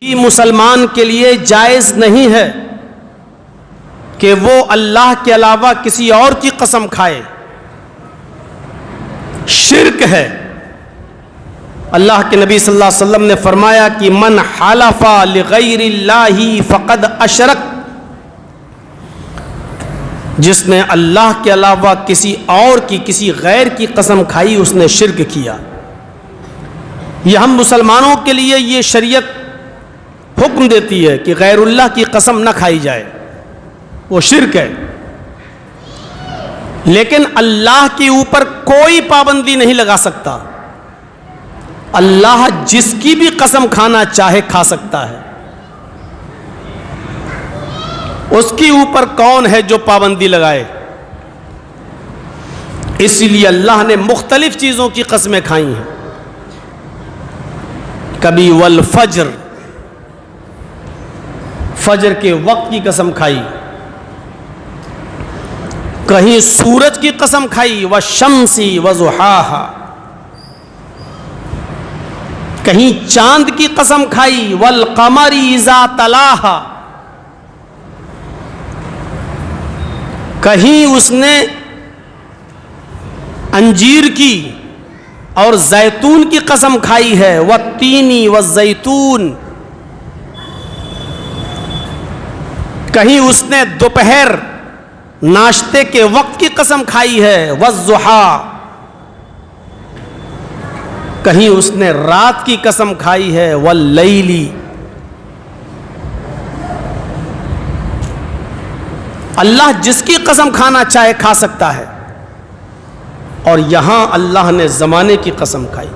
مسلمان کے لیے جائز نہیں ہے کہ وہ اللہ کے علاوہ کسی اور کی قسم کھائے، شرک ہے۔ اللہ کے نبی صلی اللہ علیہ وسلم نے فرمایا کہ من حلف لغیر اللہ فقد اشرک، جس نے اللہ کے علاوہ کسی اور کی، کسی غیر کی قسم کھائی، اس نے شرک کیا۔ یہ ہم مسلمانوں کے لیے یہ شریعت حکم دیتی ہے کہ غیر اللہ کی قسم نہ کھائی جائے، وہ شرک ہے۔ لیکن اللہ کے اوپر کوئی پابندی نہیں لگا سکتا، اللہ جس کی بھی قسم کھانا چاہے کھا سکتا ہے۔ اس کے اوپر کون ہے جو پابندی لگائے؟ اس لیے اللہ نے مختلف چیزوں کی قسمیں کھائی ہیں۔ کبھی والفجر، فجر کے وقت کی قسم کھائی، کہیں سورج کی قسم کھائی، والشمس وضحاہا، کہیں چاند کی قسم کھائی، والقمر اذا تلاہا، کہیں اس نے انجیر کی اور زیتون کی قسم کھائی ہے، والتین والزیتون، کہیں اس نے دوپہر ناشتے کے وقت کی قسم کھائی ہے، والضحیٰ، کہیں اس نے رات کی قسم کھائی ہے، واللیل۔ اللہ جس کی قسم کھانا چاہے کھا سکتا ہے، اور یہاں اللہ نے زمانے کی قسم کھائی،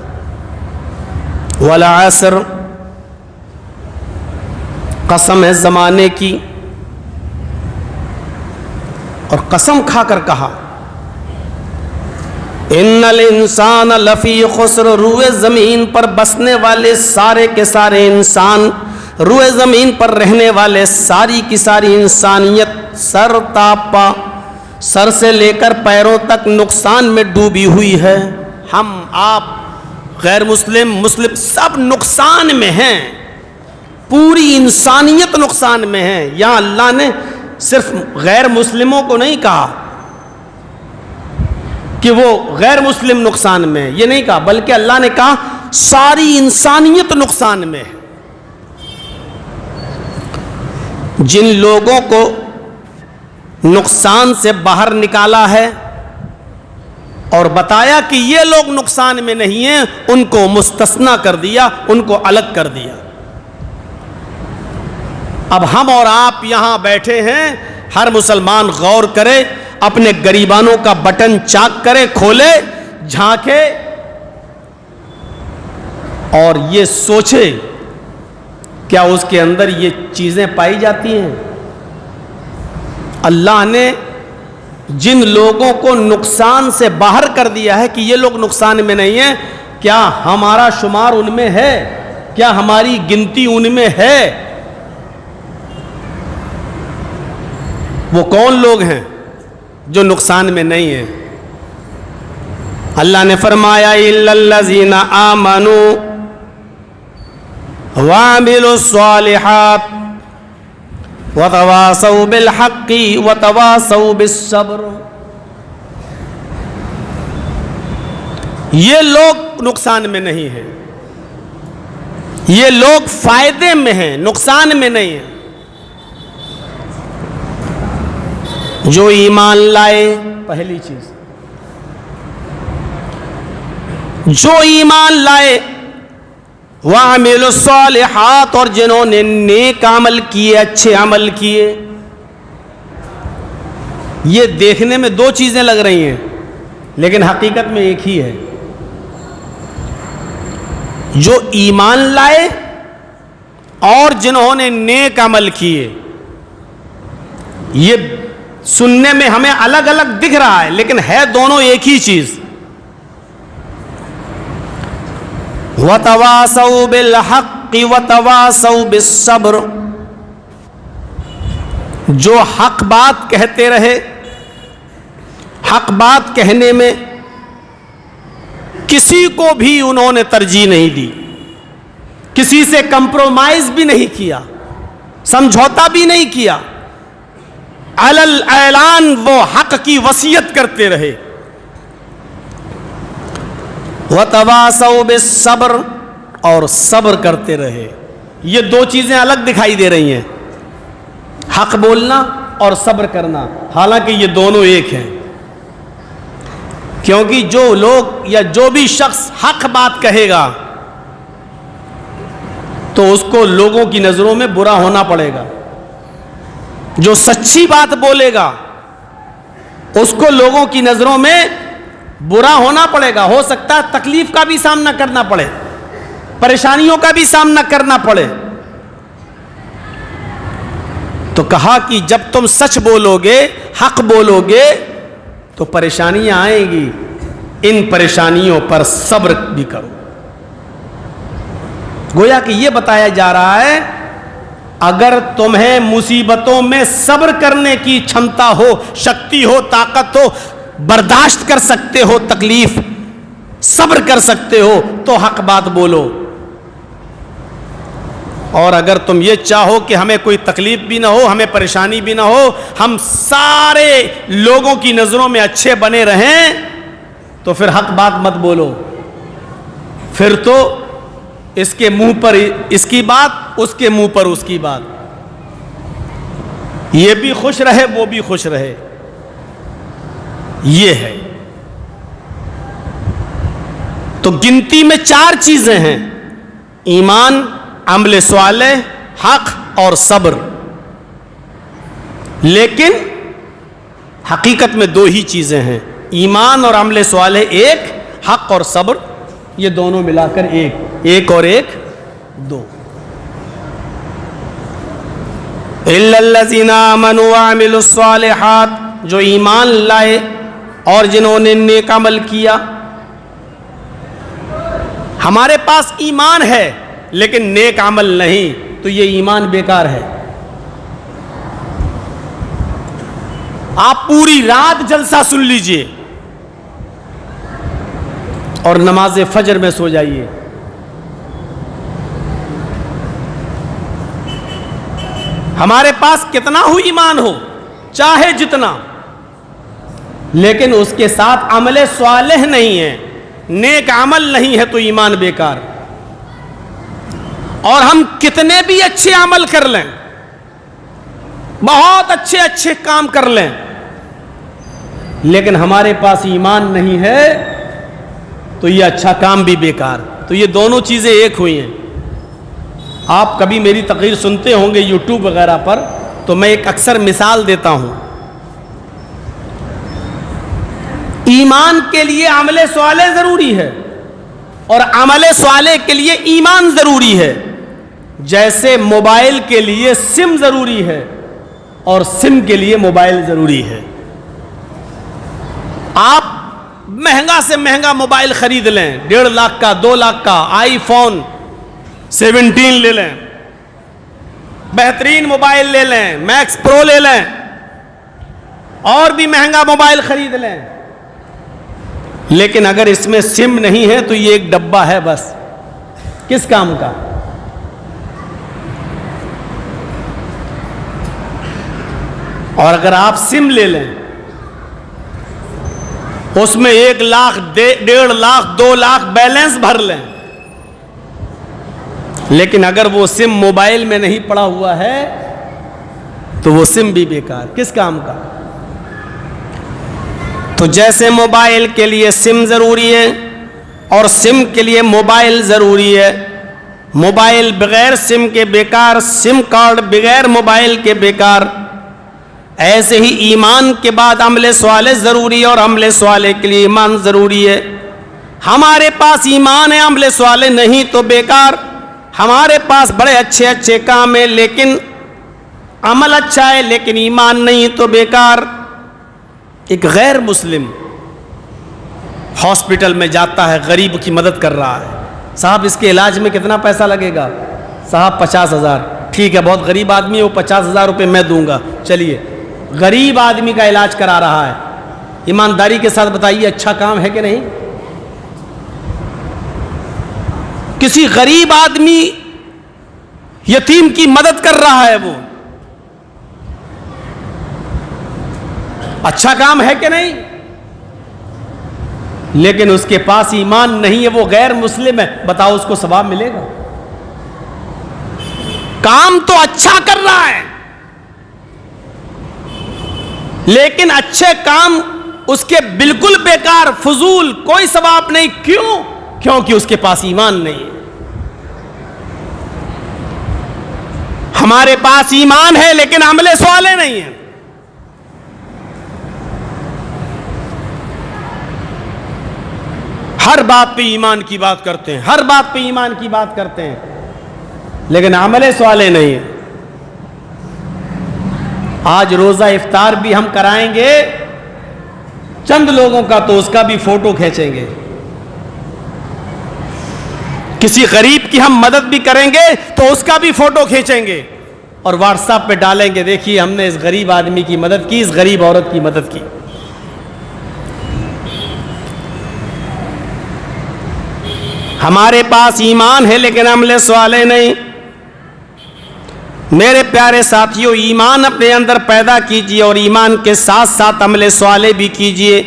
والعصر، قسم ہے زمانے کی، اور قسم کھا کر کہا ان الانسان لفی خسر، روئے زمین پر بسنے والے سارے کے سارے انسان، روئے زمین پر رہنے والے ساری کی ساری انسانیت سر تاپا، سر سے لے کر پیروں تک نقصان میں ڈوبی ہوئی ہے۔ ہم، آپ، غیر مسلم، مسلم، سب نقصان میں ہیں، پوری انسانیت نقصان میں ہے۔ یہاں اللہ نے صرف غیر مسلموں کو نہیں کہا کہ وہ غیر مسلم نقصان میں ہے، یہ نہیں کہا، بلکہ اللہ نے کہا ساری انسانیت نقصان میں ہے۔ جن لوگوں کو نقصان سے باہر نکالا ہے اور بتایا کہ یہ لوگ نقصان میں نہیں ہیں، ان کو مستثنیٰ کر دیا، ان کو الگ کر دیا۔ اب ہم اور آپ یہاں بیٹھے ہیں، ہر مسلمان غور کرے، اپنے گریبانوں کا بٹن چاک کرے، کھولے، جھانکے اور یہ سوچے کیا اس کے اندر یہ چیزیں پائی جاتی ہیں؟ اللہ نے جن لوگوں کو نقصان سے باہر کر دیا ہے کہ یہ لوگ نقصان میں نہیں ہیں، کیا ہمارا شمار ان میں ہے؟ کیا ہماری گنتی ان میں ہے؟ وہ کون لوگ ہیں جو نقصان میں نہیں ہیں؟ اللہ نے فرمایا اِلَّا الَّذِينَ آمَنُوا وَعَمِلُوا الصَّالِحَاتِ وَتَوَاصَوْا بِالْحَقِّ وَتَوَاصَوْا بِالصَّبْرِ، یہ لوگ نقصان میں نہیں ہیں، یہ لوگ فائدے میں ہیں، نقصان میں نہیں ہیں۔ جو ایمان لائے، پہلی چیز، جو ایمان لائے، وَعَمِلُوا الصَّالِحَاتِ، اور جنہوں نے نیک عمل کیے، اچھے عمل کیے۔ یہ دیکھنے میں دو چیزیں لگ رہی ہیں لیکن حقیقت میں ایک ہی ہے۔ جو ایمان لائے اور جنہوں نے نیک عمل کیے، یہ سننے میں ہمیں الگ الگ دکھ رہا ہے لیکن ہے دونوں ایک ہی چیز۔ وَتَوَاصَوْا بِالْحَقِّ وَتَوَاصَوْا بِالصَّبْرِ، جو حق بات کہتے رہے، حق بات کہنے میں کسی کو بھی انہوں نے ترجیح نہیں دی، کسی سے کمپرومائز بھی نہیں کیا, سمجھوتا بھی نہیں کیا, علل اعلان وہ حق کی وصیت کرتے رہے. وتواصوا بالصبر, اور صبر کرتے رہے. یہ دو چیزیں الگ دکھائی دے رہی ہیں, حق بولنا اور صبر کرنا, حالانکہ یہ دونوں ایک ہیں. کیونکہ جو لوگ یا جو بھی شخص حق بات کہے گا تو اس کو لوگوں کی نظروں میں برا ہونا پڑے گا. جو سچی بات بولے گا اس کو لوگوں کی نظروں میں برا ہونا پڑے گا. ہو سکتا ہے تکلیف کا بھی سامنا کرنا پڑے, پریشانیوں کا بھی سامنا کرنا پڑے. تو کہا کہ جب تم سچ بولو گے, حق بولو گے, تو پریشانیاں آئیں گی, ان پریشانیوں پر صبر بھی کرو. گویا کہ یہ بتایا جا رہا ہے اگر تمہیں مصیبتوں میں صبر کرنے کی چھمتا ہو, شکتی ہو, طاقت ہو, برداشت کر سکتے ہو تکلیف, صبر کر سکتے ہو, تو حق بات بولو. اور اگر تم یہ چاہو کہ ہمیں کوئی تکلیف بھی نہ ہو, ہمیں پریشانی بھی نہ ہو, ہم سارے لوگوں کی نظروں میں اچھے بنے رہیں, تو پھر حق بات مت بولو. پھر تو اس کے منہ پر اس کی بات, اس کے منہ پر اس کی بات, یہ بھی خوش رہے وہ بھی خوش رہے. یہ ہے. تو گنتی میں 4 چیزیں ہیں: ایمان, عمل صالح, حق اور صبر. لیکن حقیقت میں 2 ہی چیزیں ہیں, ایمان اور عمل صالح ایک, حق اور صبر یہ دونوں ملا کر ایک, ایک اور ایک 2. الا الذین آمنوا وعملوا الصالحات, جو ایمان لائے اور جنہوں نے نیک عمل کیا. ہمارے پاس ایمان ہے لیکن نیک عمل نہیں, تو یہ ایمان بیکار ہے. آپ پوری رات جلسہ سن لیجئے اور نماز فجر میں سو جائیے. ہمارے پاس کتنا ہو ایمان ہو, چاہے جتنا, لیکن اس کے ساتھ عمل صالح نہیں ہے, نیک عمل نہیں ہے, تو ایمان بیکار. اور ہم کتنے بھی اچھے عمل کر لیں, بہت اچھے اچھے کام کر لیں, لیکن ہمارے پاس ایمان نہیں ہے, تو یہ اچھا کام بھی بیکار. تو یہ دونوں چیزیں ایک ہوئی ہیں. آپ کبھی میری تقریر سنتے ہوں گے یوٹیوب وغیرہ پر, تو میں ایک اکثر مثال دیتا ہوں. ایمان کے لیے عمل صالح ضروری ہے اور عمل صالح کے لیے ایمان ضروری ہے. جیسے موبائل کے لیے سم ضروری ہے اور سم کے لیے موبائل ضروری ہے. آپ مہنگا سے مہنگا موبائل خرید لیں, 1.5 لاکھ کا, 2 لاکھ کا, آئی فون 17 لے لیں, بہترین موبائل لے لیں, میکس پرو لے لیں, اور بھی مہنگا موبائل خرید لیں, لیکن اگر اس میں سم نہیں ہے تو یہ ایک ڈبہ ہے بس, کس کام کا؟ اور اگر آپ سم لے لیں, اس میں 1 لاکھ, 1.5 لاکھ, 2 لاکھ بیلنس بھر لیں, لیکن اگر وہ سم موبائل میں نہیں پڑا ہوا ہے تو وہ سم بھی بیکار, کس کام کا؟ تو جیسے موبائل کے لیے سم ضروری ہے اور سم کے لیے موبائل ضروری ہے, موبائل بغیر سم کے بیکار, سم کارڈ بغیر موبائل کے بیکار, ایسے ہی ایمان کے بعد عمل صالح ضروری ہے اور عمل صالح کے لیے ایمان ضروری ہے. ہمارے پاس ایمان ہے, عمل صالح نہیں تو بیکار. ہمارے پاس بڑے اچھے اچھے کام ہیں لیکن عمل اچھا ہے لیکن ایمان نہیں تو بیکار. ایک غیر مسلم ہاسپٹل میں جاتا ہے, غریب کی مدد کر رہا ہے, صاحب اس کے علاج میں کتنا پیسہ لگے گا؟ صاحب 50,000. ٹھیک ہے, بہت غریب آدمی ہے, وہ 50,000 روپے میں دوں گا. چلیے, غریب آدمی کا علاج کرا رہا ہے, ایمانداری کے ساتھ بتائیے اچھا کام ہے کہ نہیں؟ کسی غریب آدمی یتیم کی مدد کر رہا ہے وہ. اچھا کام ہے کہ نہیں؟ لیکن اس کے پاس ایمان نہیں ہے, وہ غیر مسلم ہے, بتاؤ اس کو ثواب ملے گا؟ کام تو اچھا کر رہا ہے, لیکن اچھے کام اس کے بالکل بیکار, فضول, کوئی ثواب نہیں. کیوں؟ کیونکہ اس کے پاس ایمان نہیں ہے. ہمارے پاس ایمان ہے لیکن عمل صالح نہیں ہے. ہر بات پہ ایمان کی بات کرتے ہیں, ہر بات پہ ایمان کی بات کرتے ہیں, لیکن عمل صالح نہیں ہے. آج روزہ افطار بھی ہم کرائیں گے چند لوگوں کا, تو اس کا بھی فوٹو کھینچیں گے. کسی غریب کی ہم مدد بھی کریں گے تو اس کا بھی فوٹو کھینچیں گے اور واٹس ایپ پہ ڈالیں گے, دیکھیے ہم نے اس غریب آدمی کی مدد کی, اس غریب عورت کی مدد کی. ہمارے پاس ایمان ہے لیکن عمل صالح نہیں. میرے پیارے ساتھیوں, ایمان اپنے اندر پیدا کیجئے اور ایمان کے ساتھ ساتھ عمل صالح بھی کیجئے.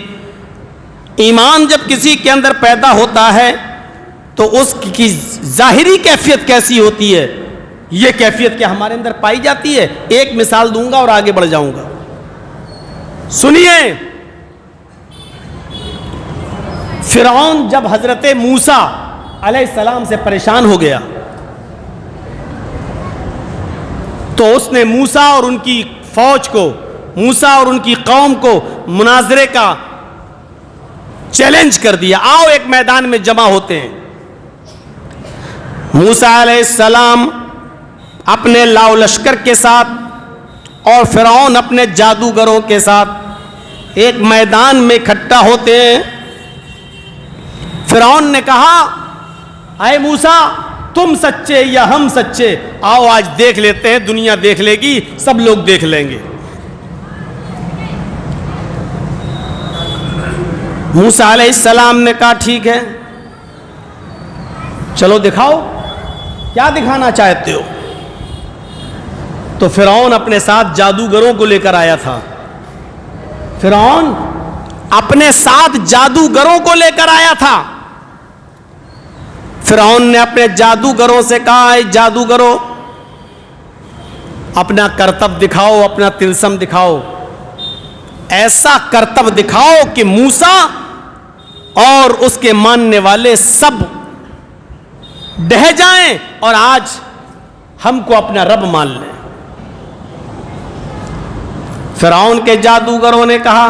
ایمان جب کسی کے اندر پیدا ہوتا ہے تو اس کی ظاہری کیفیت کیسی ہوتی ہے, یہ کیفیت کیا ہمارے اندر پائی جاتی ہے؟ ایک مثال دوں گا اور آگے بڑھ جاؤں گا. سنیے, فرعون جب حضرت موسیٰ علیہ السلام سے پریشان ہو گیا تو اس نے موسیٰ اور ان کی فوج کو, موسیٰ اور ان کی قوم کو مناظرے کا چیلنج کر دیا, آؤ ایک میدان میں جمع ہوتے ہیں. موسیٰ علیہ السلام اپنے لاؤ لشکر کے ساتھ اور فرعون اپنے جادوگروں کے ساتھ ایک میدان میں اکٹھا ہوتے ہیں. فرعون نے کہا, اے موسیٰ تم سچے یا ہم سچے, آؤ آج دیکھ لیتے ہیں, دنیا دیکھ لے گی, سب لوگ دیکھ لیں گے. موسیٰ علیہ السلام نے کہا ٹھیک ہے, چلو دکھاؤ کیا دکھانا چاہتے ہو. تو فرعون اپنے ساتھ جادوگروں کو لے کر آیا تھا. فرعون اپنے ساتھ جادوگروں کو لے کر آیا تھا. فرعون نے اپنے جادوگروں سے کہا, اے جادوگروں اپنا کرتب دکھاؤ, اپنا طلسم دکھاؤ, ایسا کرتب دکھاؤ کہ موسیٰ اور اس کے ماننے والے سب ڈہ جائیں اور آج ہم کو اپنا رب مان لیں. فرعون کے جادوگروں نے کہا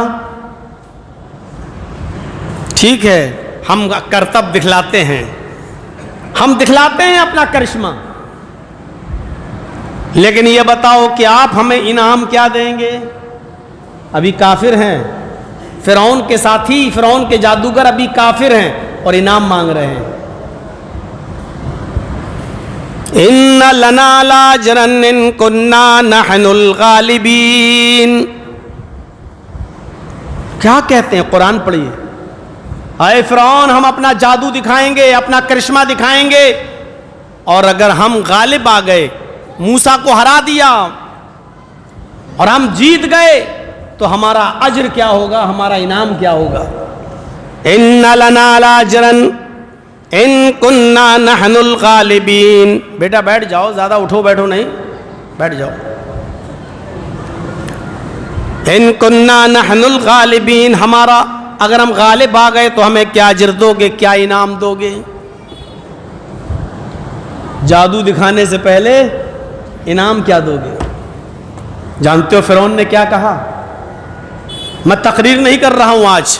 ٹھیک ہے, ہم کرتب دکھلاتے ہیں, ہم دکھلاتے ہیں اپنا کرشمہ, لیکن یہ بتاؤ کہ آپ ہمیں انعام کیا دیں گے. ابھی کافر ہیں فرعون کے ساتھی, فرعون کے جادوگر ابھی کافر ہیں اور انعام مانگ رہے ہیں. ان لنا لاجرن ان کننا نحن الغالبین. کیا کہتے ہیں, قرآن پڑھیے. اے فرعون ہم اپنا جادو دکھائیں گے, اپنا کرشمہ دکھائیں گے, اور اگر ہم غالب آ گئے, موسیٰ کو ہرا دیا اور ہم جیت گئے تو ہمارا اجر کیا ہوگا, ہمارا انعام کیا ہوگا. ان لنا لاجرن ان کننا نحن الغالبین. بیٹا بیٹھ جاؤ, زیادہ اٹھو بیٹھو نہیں, بیٹھ جاؤ. ان کننا نحن الغالبین, ہمارا اگر ہم غالب آ گئے تو ہمیں کیا اجر دو گے, کیا انعام دو گے. جادو دکھانے سے پہلے انعام کیا دو گے؟ جانتے ہو فرعون نے کیا کہا؟ میں تقریر نہیں کر رہا ہوں, آج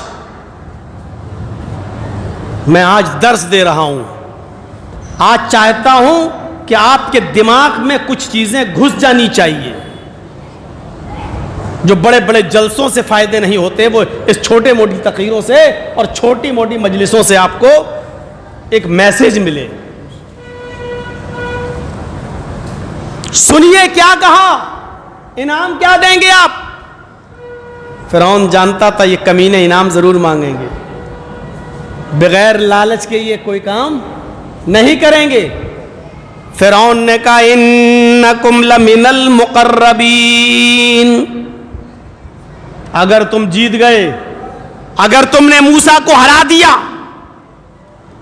میں درس دے رہا ہوں. آج چاہتا ہوں کہ آپ کے دماغ میں کچھ چیزیں گھس جانی چاہیے. جو بڑے بڑے جلسوں سے فائدے نہیں ہوتے, وہ اس چھوٹے موٹی تقریروں سے اور چھوٹی موٹی مجلسوں سے آپ کو ایک میسج ملے. سنیے کیا کہا, انعام کیا دیں گے آپ. فرعون جانتا تھا یہ کمینے انعام ضرور مانگیں گے, بغیر لالچ کے یہ کوئی کام نہیں کریں گے. فرعون نے کہا انکم لمن المقربین، اگر تم جیت گئے، اگر تم نے موسیٰ کو ہرا دیا،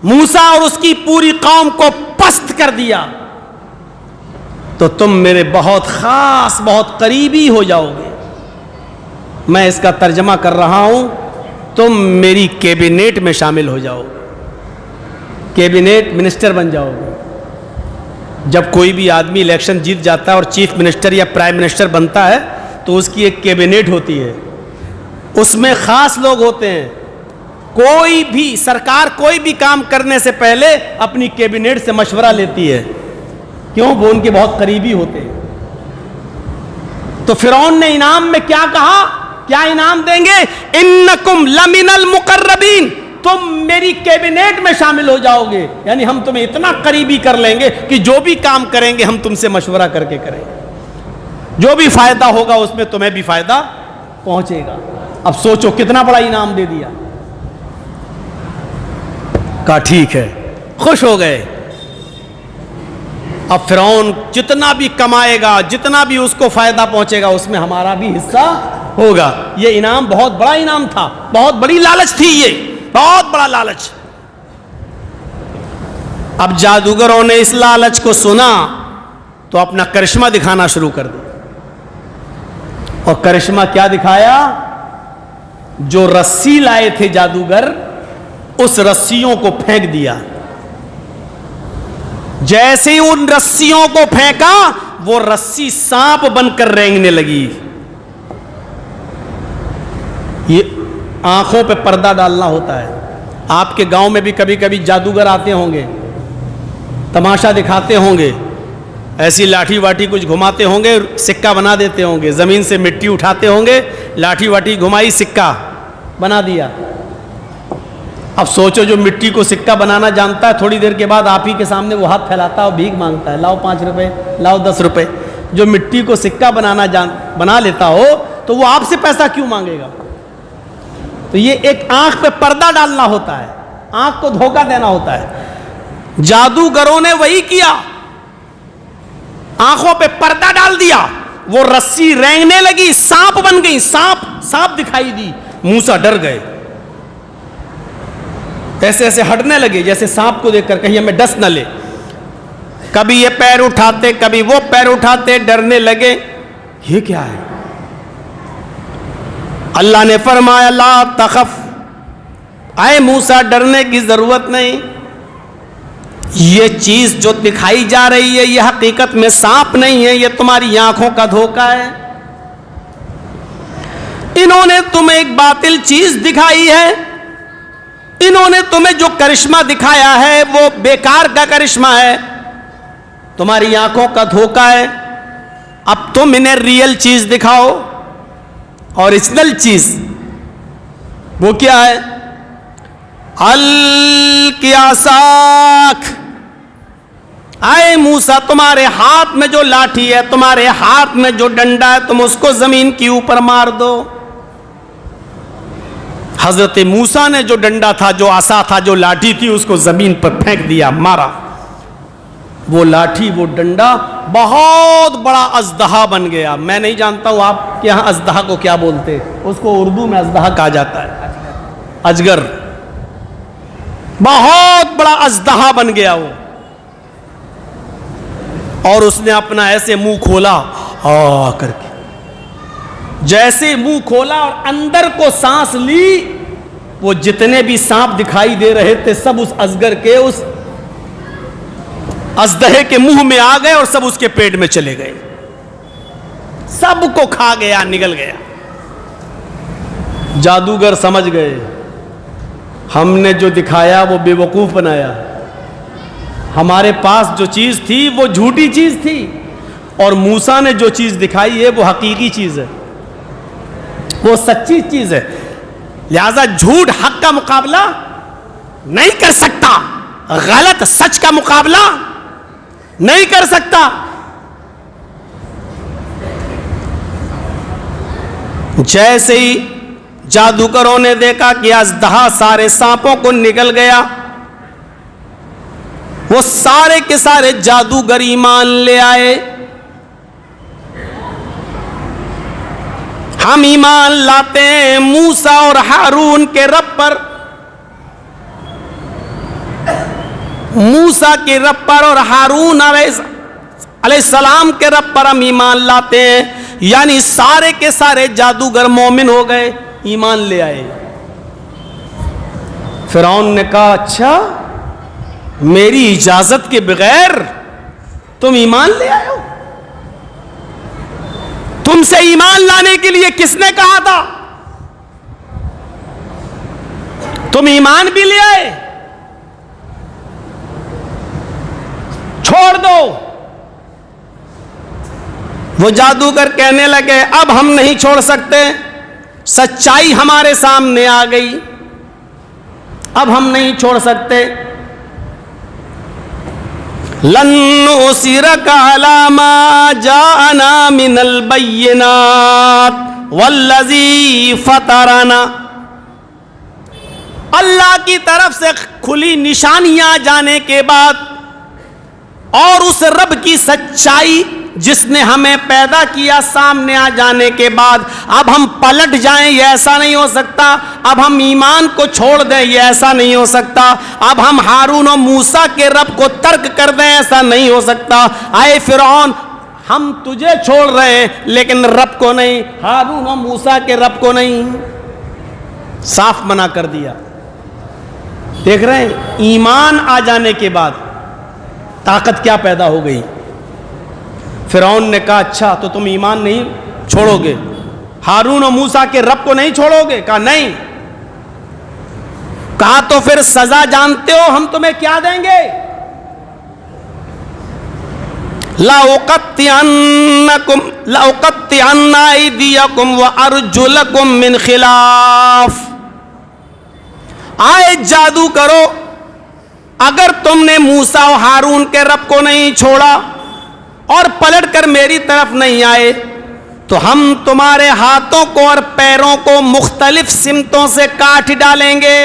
موسیٰ اور اس کی پوری قوم کو پست کر دیا، تو تم میرے بہت خاص، بہت قریبی ہو جاؤ گے۔ میں اس کا ترجمہ کر رہا ہوں، تم میری کیبنیٹ میں شامل ہو جاؤ گے، کیبنیٹ منسٹر بن جاؤ گے۔ جب کوئی بھی آدمی الیکشن جیت جاتا ہے اور چیف منسٹر یا پرائم منسٹر بنتا ہے تو اس کی ایک کیبنیٹ ہوتی ہے، اس میں خاص لوگ ہوتے ہیں۔ کوئی بھی سرکار کوئی بھی کام کرنے سے پہلے اپنی کیبنیٹ سے مشورہ لیتی ہے، کیوں؟ وہ ان کے بہت قریبی ہوتے ہیں۔ تو فرعون نے انعام میں کیا کہا؟ کیا انعام دیں گے؟ انکم لمن المقربین، تم میری کیبنیٹ میں شامل ہو جاؤ گے، یعنی ہم تمہیں اتنا قریبی کر لیں گے کہ جو بھی کام کریں گے ہم تم سے مشورہ کر کے کریں گے، جو بھی فائدہ ہوگا اس میں تمہیں بھی فائدہ پہنچے گا۔ اب سوچو کتنا بڑا انعام دے دیا۔ کہا ٹھیک ہے، خوش ہو گئے۔ اب فرعون جتنا بھی کمائے گا، جتنا بھی اس کو فائدہ پہنچے گا، اس میں ہمارا بھی حصہ ہوگا۔ یہ انعام بہت بڑا انعام تھا، بہت بڑی لالچ تھی، یہ بہت بڑا لالچ۔ اب جادوگروں نے اس لالچ کو سنا تو اپنا کرشمہ دکھانا شروع کر دیا۔ اور کرشمہ کیا دکھایا؟ جو رسی لائے تھے جادوگر، اس رسیوں کو پھینک دیا۔ جیسے ہی ان رسیوں کو پھینکا، وہ رسی سانپ بن کر رینگنے لگی۔ یہ آنکھوں پہ پردہ ڈالنا ہوتا ہے۔ آپ کے گاؤں میں بھی کبھی کبھی جادوگر آتے ہوں گے، تماشا دکھاتے ہوں گے، ایسی لاٹھی واٹھی کچھ گھماتے ہوں گے، سکہ بنا دیتے ہوں گے، زمین سے مٹی اٹھاتے ہوں گے، لاٹھی واٹھی گھمائی، سکہ بنا دیا۔ اب سوچو جو مٹی کو سکہ بنانا جانتا ہے، تھوڑی دیر کے بعد آپ ہی کے سامنے وہ ہاتھ پھیلاتا ہے اور بھیک مانگتا ہے، لاؤ 5 روپے، لاؤ 10 روپے۔ جو مٹی کو سکہ بنا لیتا ہو تو وہ آپ سے پیسہ کیوں مانگے گا؟ تو یہ ایک آنکھ پہ پردہ ڈالنا ہوتا ہے، آنکھ کو دھوکہ دینا ہوتا ہے۔ جادوگروں نے وہی کیا، آنکھوں پہ پردہ ڈال دیا، وہ رسی رینگنے لگی، سانپ بن گئی، سانپ دکھائی دی۔ موسیٰ ڈر گئے، ایسے ایسے ہٹنے لگے جیسے سانپ کو دیکھ کر کہیں ہمیں ڈس نہ لے۔ کبھی یہ پیر اٹھاتے، کبھی وہ پیر اٹھاتے، ڈرنے لگے۔ یہ کیا ہے؟ اللہ نے فرمایا لا تخف، اے موسیٰ ڈرنے کی ضرورت نہیں، یہ چیز جو دکھائی جا رہی ہے یہ حقیقت میں سانپ نہیں ہے، یہ تمہاری آنکھوں کا دھوکہ ہے۔ انہوں نے تمہیں ایک باطل چیز دکھائی ہے، انہوں نے تمہیں جو کرشمہ دکھایا ہے وہ بیکار کا کرشمہ ہے، تمہاری آنکھوں کا دھوکہ ہے۔ اب تم انہیں ریئل چیز دکھاؤ، اوریجنل چیز۔ وہ کیا ہے؟ القی عصاک، اے موسیٰ تمہارے ہاتھ میں جو لاٹھی ہے، تمہارے ہاتھ میں جو ڈنڈا ہے، تم اس کو زمین کے اوپر مار دو۔ حضرت موسیٰ نے جو ڈنڈا تھا، جو عصا تھا، جو لاٹھی تھی، اس کو زمین پر پھینک دیا، مارا۔ وہ لاٹھی، وہ ڈنڈا بہت بڑا اژدہا بن گیا۔ میں نہیں جانتا ہوں آپ کے یہاں اژدہا کو کیا بولتے، اس کو اردو میں اژدہا کہا جاتا ہے، اجگر۔ بہت بڑا اژدہا بن گیا وہ، اور اس نے اپنا ایسے منہ کھولا کر کے، جیسے منہ کھولا اور اندر کو سانس لی، وہ جتنے بھی سانپ دکھائی دے رہے تھے سب اس اژگر کے، اس اژدہے کے منہ میں آ گئے اور سب اس کے پیٹ میں چلے گئے، سب کو کھا گیا، نگل گیا۔ جادوگر سمجھ گئے ہم نے جو دکھایا وہ بے وقوف بنایا، ہمارے پاس جو چیز تھی وہ جھوٹی چیز تھی، اور موسیٰ نے جو چیز دکھائی ہے وہ حقیقی چیز ہے، وہ سچی چیز ہے۔ لہذا جھوٹ حق کا مقابلہ نہیں کر سکتا، غلط سچ کا مقابلہ نہیں کر سکتا۔ جیسے ہی جادوگروں نے دیکھا کہ اژدہا سارے سانپوں کو نگل گیا، وہ سارے کے سارے جادوگر ایمان لے آئے. ہم ایمان لاتے ہیں موسیٰ اور ہارون کے رب پر, موسیٰ کے رب پر اور ہارون علیہ السلام کے رب پر ہم ایمان لاتے ہیں. یعنی سارے کے سارے جادوگر مومن ہو گئے, ایمان لے آئے. فرعون نے کہا اچھا میری اجازت کے بغیر تم ایمان لے آئے ہو؟ تم سے ایمان لانے کے لیے کس نے کہا تھا؟ تم ایمان بھی لے آئے, چھوڑ دو. وہ جادوگر کہنے لگے اب ہم نہیں چھوڑ سکتے, سچائی ہمارے سامنے آ گئی, اب ہم نہیں چھوڑ سکتے. لن نؤثرک علی ما جاءنا من البینات والذی فطرنا. اللہ کی طرف سے کھلی نشانیاں جانے کے بعد اور اس رب کی سچائی جس نے ہمیں پیدا کیا سامنے آ جانے کے بعد اب ہم پلٹ جائیں یہ ایسا نہیں ہو سکتا, اب ہم ایمان کو چھوڑ دیں یہ ایسا نہیں ہو سکتا, اب ہم ہارون و موسیٰ کے رب کو ترک کر دیں ایسا نہیں ہو سکتا. اے فرعون ہم تجھے چھوڑ رہے ہیں لیکن رب کو نہیں, ہارون و موسیٰ کے رب کو نہیں. صاف منع کر دیا. دیکھ رہے ہیں ایمان آ جانے کے بعد طاقت کیا پیدا ہو گئی. فرعون نے کہا اچھا تو تم ایمان نہیں چھوڑو گے, ہارون و موسیٰ کے رب کو نہیں چھوڑو گے؟ کہا نہیں. کہا تو پھر سزا جانتے ہو ہم تمہیں کیا دیں گے؟ لَأُقَطِّعَنَّ أَيْدِيَكُمْ وَأَرْجُلَكُمْ مِنْ خِلَافٍ. آئے جادو کرو, اگر تم نے موسیٰ و ہارون کے رب کو نہیں چھوڑا اور پلٹ کر میری طرف نہیں آئے تو ہم تمہارے ہاتھوں کو اور پیروں کو مختلف سمتوں سے کاٹ ڈالیں گے.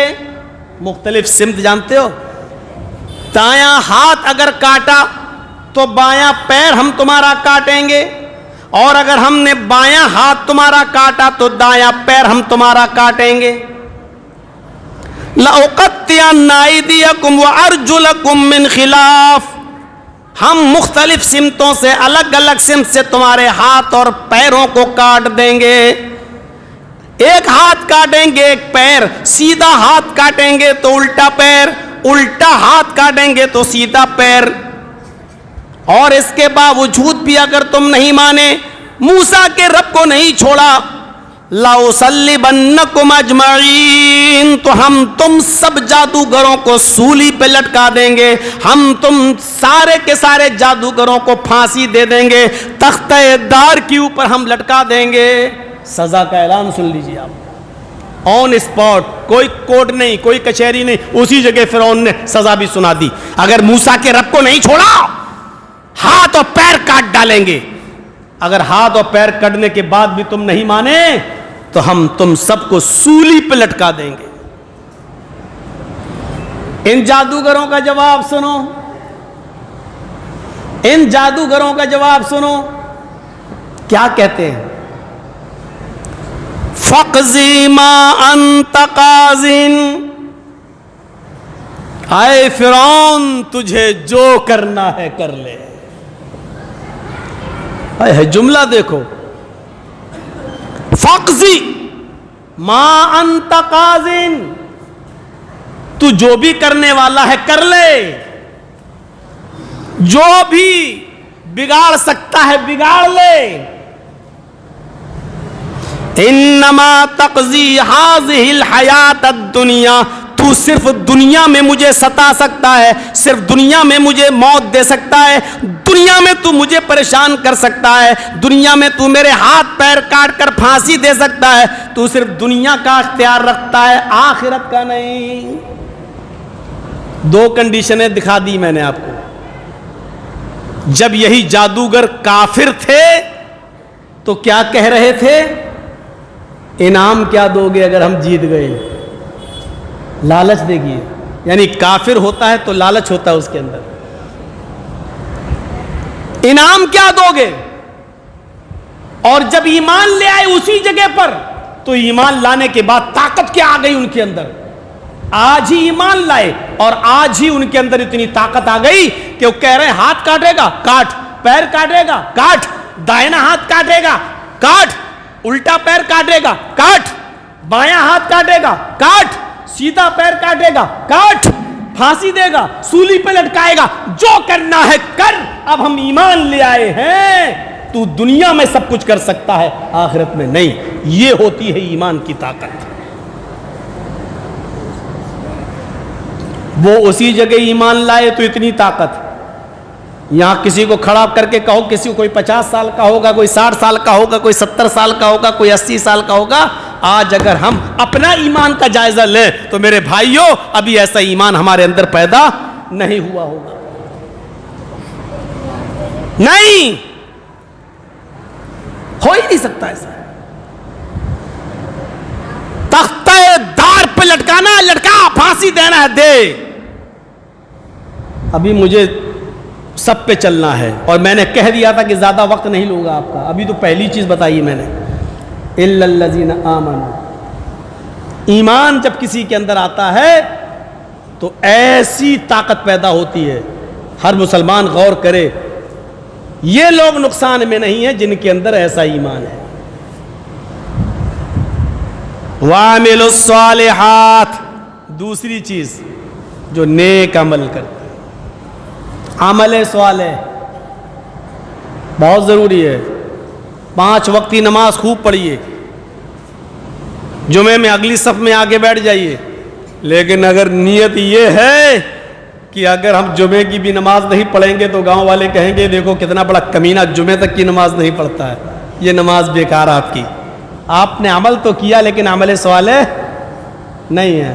مختلف سمت جانتے ہو؟ دایاں ہاتھ اگر کاٹا تو بایاں پیر ہم تمہارا کاٹیں گے, اور اگر ہم نے بایاں ہاتھ تمہارا کاٹا تو دایاں پیر ہم تمہارا کاٹیں گے. لَأُقَطِّعَنَّ أَيْدِيَكُمْ وَأَرْجُلَكُمْ مِنْ خِلَافٍ. ہم مختلف سمتوں سے الگ الگ سمت سے تمہارے ہاتھ اور پیروں کو کاٹ دیں گے. ایک ہاتھ کاٹیں گے ایک پیر, سیدھا ہاتھ کاٹیں گے تو الٹا پیر, الٹا ہاتھ کاٹیں گے تو سیدھا پیر. اور اس کے باوجود بھی اگر تم نہیں مانے, موسیٰ کے رب کو نہیں چھوڑا, لَأُصَلِّبَنَّكُمْ أَجْمَعِينَ, تو ہم تم سب جادوگروں کو سولی پہ لٹکا دیں گے, ہم تم سارے کے سارے جادوگروں کو پھانسی دے دیں گے, تختہ دار کے اوپر ہم لٹکا دیں گے. سزا کا اعلان سن لیجیے آپ, آن اسپاٹ, کوئی کوٹ نہیں, کوئی کچہری نہیں, اسی جگہ فرعون نے سزا بھی سنا دی. اگر موسیٰ کے رب کو نہیں چھوڑا ہاتھ اور پیر کاٹ ڈالیں گے, اگر ہاتھ اور پیر کٹنے کے بعد بھی تم نہیں مانے تو ہم تم سب کو سولی پہ لٹکا دیں گے. ان جادوگروں کا جواب سنو, ان جادوگروں کا جواب سنو کیا کہتے ہیں. فَقْضِ مَا أَنْتَ قَاضٍ, اے فرعون تجھے جو کرنا ہے کر لے. ہے جملہ دیکھو, فَقْضِ مَا أَنْتَ قَاضٍ, تو جو بھی کرنے والا ہے کر لے, جو بھی بگاڑ سکتا ہے بگاڑ لے. انما تقضی هذه الحیات الدنیا, تو صرف دنیا میں مجھے ستا سکتا ہے, صرف دنیا میں مجھے موت دے سکتا ہے, دنیا میں تو مجھے پریشان کر سکتا ہے, دنیا میں تو میرے ہاتھ پیر کاٹ کر پھانسی دے سکتا ہے, تو صرف دنیا کا اختیار رکھتا ہے آخرت کا نہیں. دو کنڈیشنیں دکھا دی میں نے آپ کو. جب یہی جادوگر کافر تھے تو کیا کہہ رہے تھے, انعام کیا دو گے اگر ہم جیت گئے؟ لالچ دے گی. یعنی کافر ہوتا ہے تو لالچ ہوتا ہے اس کے اندر. انعام کیا دو گے؟ اور جب ایمان لے آئے اسی جگہ پر تو ایمان لانے کے بعد طاقت کیا آ گئی ان کے اندر؟ آج ہی ایمان لائے اور آج ہی ان کے اندر اتنی طاقت آ گئی کہ وہ کہہ رہے ہیں ہاتھ کاٹے گا کاٹ، پیر کاٹے گا کاٹ، دائنا ہاتھ کاٹے گا کاٹ، الٹا پیر کاٹے گا کاٹ، بایاں ہاتھ کاٹے گا کاٹ، سیدھا پیر کاٹے گا کاٹ، پھانسی دے گا، سولی پہ لٹکائے گا، جو کرنا ہے کر، اب ہم ایمان لے آئے ہیں، تو دنیا میں سب کچھ کر سکتا ہے آخرت میں نہیں۔ یہ ہوتی ہے ایمان کی طاقت۔ وہ اسی جگہ ایمان لائے تو اتنی طاقت، یہاں کسی کو کھڑا کر کے کہو، کسی کو کوئی 50 سال کا ہوگا، کوئی 60 سال کا ہوگا، کوئی 70 سال کا ہوگا، کوئی 80 سال کا ہوگا۔ آج اگر ہم اپنا ایمان کا جائزہ لیں تو میرے بھائیوں ابھی ایسا ایمان ہمارے اندر پیدا نہیں ہوا ہوگا، نہیں ہو ہی نہیں سکتا ایسا۔ تختہ دار پہ لٹکانا، لٹکا، پھانسی دینا ہے دے۔ ابھی مجھے سب پہ چلنا ہے اور میں نے کہہ دیا تھا کہ زیادہ وقت نہیں لوں گا آپ کا، ابھی تو پہلی چیز بتائی میں نے، الا الذین آمنوا۔ ایمان جب کسی کے اندر آتا ہے تو ایسی طاقت پیدا ہوتی ہے، ہر مسلمان غور کرے، یہ لوگ نقصان میں نہیں ہیں جن کے اندر ایسا ایمان ہے۔ وَعَمِلُوا الصَّالِحَاتِ، دوسری چیز جو نیک عمل کرتے، عمل صالح بہت ضروری ہے۔ 5 وقتی نماز خوب پڑھیے، جمعے میں اگلی صف میں آگے بیٹھ جائیے، لیکن اگر نیت یہ ہے کہ اگر ہم جمعے کی بھی نماز نہیں پڑھیں گے تو گاؤں والے کہیں گے دیکھو کتنا بڑا کمینہ جمعے تک کی نماز نہیں پڑھتا ہے، یہ نماز بیکار آپ کی۔ آپ نے عمل تو کیا لیکن عمل صالح نہیں ہے۔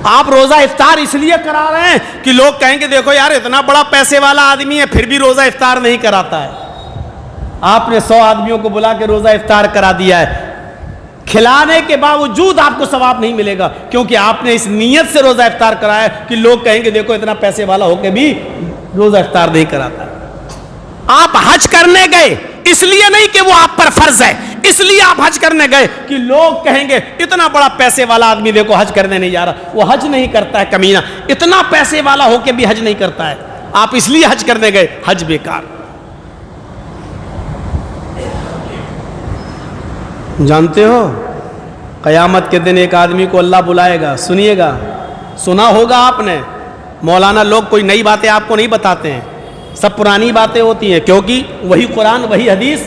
آپ روزہ افطار اس لیے کرا رہے ہیں کہ لوگ کہیں گے دیکھو یار اتنا بڑا پیسے والا آدمی ہے پھر بھی روزہ افطار نہیں کراتا ہے۔ آپ نے 100 آدمیوں کو بلا کے روزہ افطار کرا دیا ہے، کھلانے کے باوجود آپ کو ثواب نہیں ملے گا، کیونکہ آپ نے اس نیت سے روزہ افطار کرایا کہ لوگ کہیں گے دیکھو اتنا پیسے والا ہو کے بھی روزہ افطار نہیں کراتا۔ آپ حج کرنے گئے اس لیے نہیں کہ وہ آپ پر فرض ہے، اس لیے آپ حج کرنے گئے کہ لوگ کہیں گے اتنا بڑا پیسے والا آدمی دیکھو حج کرنے نہیں جا رہا، وہ حج نہیں کرتا ہے کمینہ، اتنا پیسے والا ہو کے بھی حج نہیں کرتا ہے، آپ اس لیے حج کرنے گئے، حج بیکار۔ جانتے ہو قیامت کے دن ایک آدمی کو اللہ بلائے گا، سنیے گا، سنا ہوگا آپ نے، مولانا لوگ کوئی نئی باتیں آپ کو نہیں بتاتے ہیں، سب پرانی باتیں ہوتی ہیں، کیونکہ وہی قرآن وہی حدیث،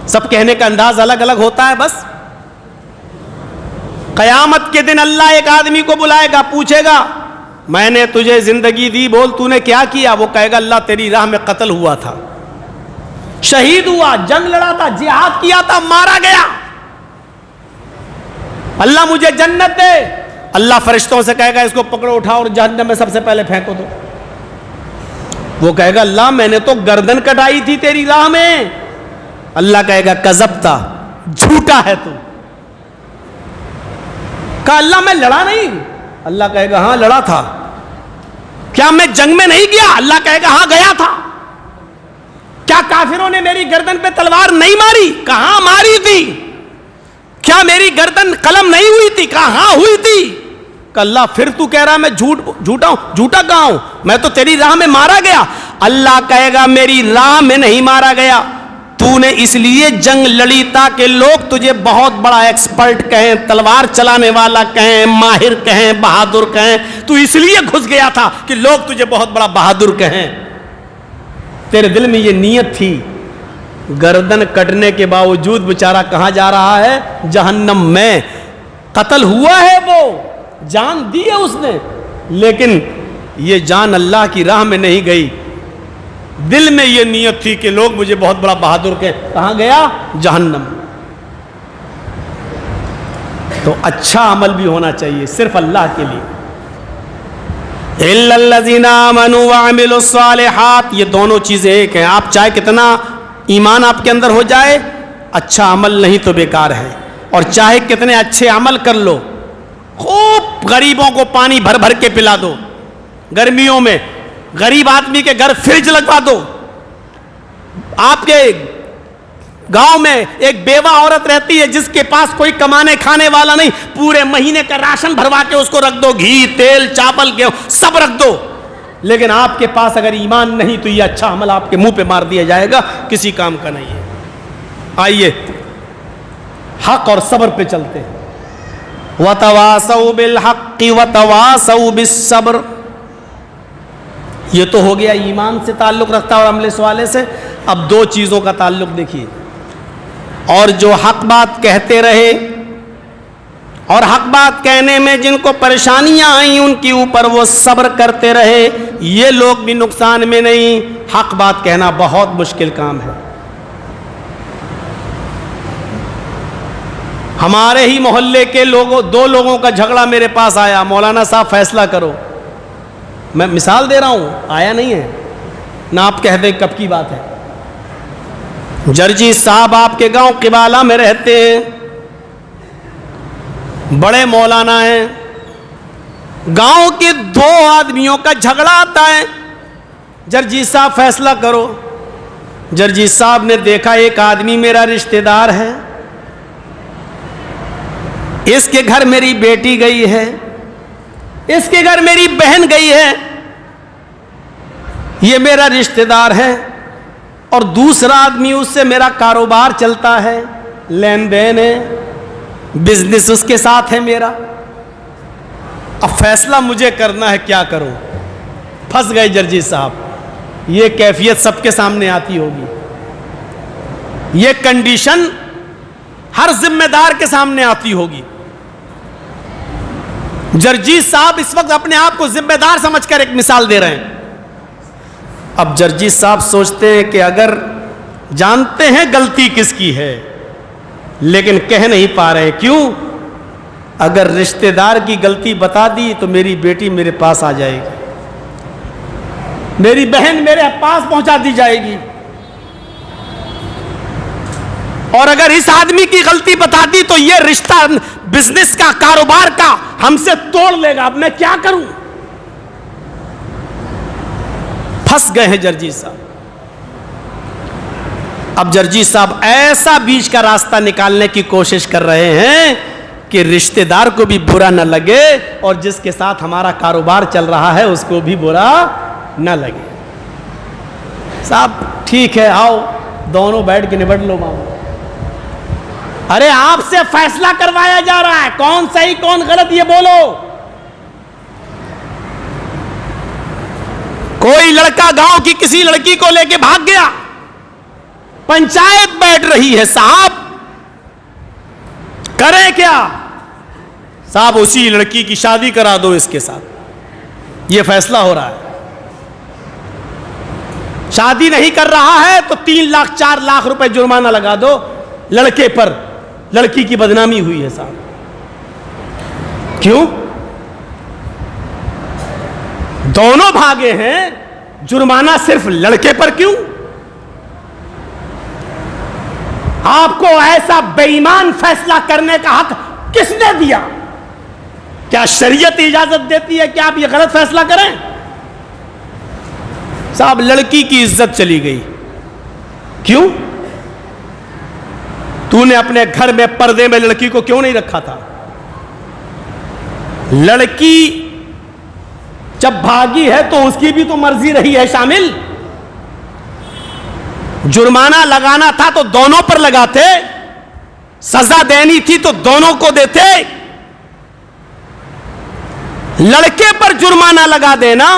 سب کہنے کا انداز الگ الگ ہوتا ہے بس۔ قیامت کے دن اللہ ایک آدمی کو بلائے گا، پوچھے گا میں نے تجھے زندگی دی، بول تو نے کیا کیا؟ وہ کہے گا اللہ تیری راہ میں قتل ہوا تھا، شہید ہوا، جنگ لڑا تھا، جہاد کیا تھا، مارا گیا، اللہ مجھے جنت دے۔ اللہ فرشتوں سے کہے گا اس کو پکڑو اٹھاؤ اور جہنم میں سب سے پہلے پھینکو دو۔ وہ کہے گا اللہ میں نے تو گردن کٹائی تھی تیری راہ میں۔ اللہ کہے گا کذبتا، جھوٹا ہے تو۔ کہا اللہ میں لڑا نہیں؟ اللہ کہے گا ہاں لڑا تھا۔ کیا میں جنگ میں نہیں گیا؟ اللہ کہے گا ہاں گیا تھا۔ کیا کافروں نے میری گردن پہ تلوار نہیں ماری؟ کہاں ماری تھی؟ کیا میری گردن قلم نہیں ہوئی تھی؟ کہاں ہوئی تھی؟ کہ اللہ پھر تو کہہ رہا میں جھوٹا ہوں؟ جھوٹا کہاں ہوں؟ میں تو تیری راہ میں مارا گیا۔ اللہ کہے گا میری راہ میں نہیں مارا گیا، تو نے اس لیے جنگ لڑی تاکہ لوگ تجھے بہت بڑا ایکسپرٹ کہیں، تلوار چلانے والا کہیں، ماہر کہیں، بہادر کہیں، تو اس لیے گھس گیا تھا کہ لوگ تجھے بہت بڑا بہادر کہیں۔ تیرے دل میں یہ نیت تھی، گردن کٹنے کے باوجود بیچارہ کہاں جا رہا ہے؟ جہنم میں۔ قتل ہوا ہے، وہ جان دی ہے اس نے، لیکن یہ جان اللہ کی راہ میں نہیں گئی، دل میں یہ نیت تھی کہ لوگ مجھے بہت بڑا بہادر کہیں۔ کہاں گیا؟ جہنم۔ تو اچھا عمل بھی ہونا چاہیے صرف اللہ کے لیے۔ اِلَّا الَّذِينَ آمَنُوا وَعَمِلُوا الصَّالِحَاتِ، یہ دونوں چیزیں ایک ہیں۔ آپ چاہے کتنا ایمان آپ کے اندر ہو جائے، اچھا عمل نہیں تو بیکار ہے، اور چاہے کتنے اچھے عمل کر لو، خوب غریبوں کو پانی بھر بھر کے پلا دو گرمیوں میں، غریب آدمی کے گھر فریج لگوا دو. آپ کے گاؤں میں ایک بیوہ عورت رہتی ہے جس کے پاس کوئی کمانے کھانے والا نہیں, پورے مہینے کا راشن بھروا کے اس کو رکھ دو, گھی تیل چاول گیہوں سب رکھ دو, لیکن آپ کے پاس اگر ایمان نہیں تو یہ اچھا عمل آپ کے منہ پہ مار دیا جائے گا, کسی کام کا نہیں ہے. آئیے حق اور صبر پہ چلتے ہیں. وَتَوَاسَوْا بِالْحَقِّ وَتَوَاسَوْا بِالصَّبْرِ. یہ تو ہو گیا ایمان سے تعلق رکھتا اور عمل صالح سے. اب دو چیزوں کا تعلق دیکھیے, اور جو حق بات کہتے رہے اور حق بات کہنے میں جن کو پریشانیاں آئیں ان کے اوپر وہ صبر کرتے رہے, یہ لوگ بھی نقصان میں نہیں. حق بات کہنا بہت مشکل کام ہے. ہمارے ہی محلے کے دو لوگوں کا جھگڑا میرے پاس آیا, مولانا صاحب فیصلہ کرو. میں مثال دے رہا ہوں, آیا نہیں ہے نہ آپ کہہ دیں کب کی بات ہے. جرجی صاحب آپ کے گاؤں قبالہ میں رہتے ہیں, بڑے مولانا ہیں. گاؤں کے دو آدمیوں کا جھگڑا آتا ہے, جرجی صاحب فیصلہ کرو. جرجی صاحب نے دیکھا ایک آدمی میرا رشتہ دار ہے, اس کے گھر میری بیٹی گئی ہے, اس کے گھر میری بہن گئی ہے, یہ میرا رشتہ دار ہے, اور دوسرا آدمی اس سے میرا کاروبار چلتا ہے, لین دین ہے, بزنس اس کے ساتھ ہے میرا. اب فیصلہ مجھے کرنا ہے, کیا کروں؟ پھنس گئے جرجی صاحب. یہ کیفیت سب کے سامنے آتی ہوگی, یہ کنڈیشن ہر ذمہ دار کے سامنے آتی ہوگی. جرجی صاحب اس وقت اپنے آپ کو ذمہ دار سمجھ کر ایک مثال دے رہے ہیں. اب جرجی صاحب سوچتے ہیں کہ اگر جانتے ہیں غلطی کس کی ہے لیکن کہہ نہیں پا رہے, کیوں؟ اگر رشتہ دار کی غلطی بتا دی تو میری بیٹی میرے پاس آ جائے گی, میری بہن میرے پاس پہنچا دی جائے گی, اور اگر اس آدمی کی غلطی بتا دی تو یہ رشتہ بزنس کا کاروبار کا ہم سے توڑ لے گا. اب میں کیا کروں؟ پھنس گئے ہیں جرجی صاحب. اب جرجی صاحب ایسا بیچ کا راستہ نکالنے کی کوشش کر رہے ہیں کہ رشتہ دار کو بھی برا نہ لگے اور جس کے ساتھ ہمارا کاروبار چل رہا ہے اس کو بھی برا نہ لگے. صاحب ٹھیک ہے, آؤ دونوں بیٹھ کے نبٹ لو معاملہ. ارے آپ سے فیصلہ کروایا جا رہا ہے, کون صحیح کون غلط یہ بولو. کوئی لڑکا گاؤں کی کسی لڑکی کو لے کے بھاگ گیا, پنچایت بیٹھ رہی ہے, صاحب کریں کیا؟ صاحب اسی لڑکی کی شادی کرا دو اس کے ساتھ, یہ فیصلہ ہو رہا ہے. شادی نہیں کر رہا ہے تو 3 لاکھ 4 لاکھ روپے جرمانہ لگا دو لڑکے پر, لڑکی کی بدنامی ہوئی ہے. صاحب کیوں؟ دونوں بھاگے ہیں, جرمانہ صرف لڑکے پر کیوں؟ آپ کو ایسا بے ایمان فیصلہ کرنے کا حق کس نے دیا؟ کیا شریعت اجازت دیتی ہے کہ آپ یہ غلط فیصلہ کریں؟ صاحب لڑکی کی عزت چلی گئی. کیوں؟ تو نے اپنے گھر میں پردے میں لڑکی کو کیوں نہیں رکھا تھا؟ لڑکی جب بھاگی ہے تو اس کی بھی تو مرضی رہی ہے شامل. جرمانہ لگانا تھا تو دونوں پر لگاتے, سزا دینی تھی تو دونوں کو دیتے. لڑکے پر جرمانہ لگا دینا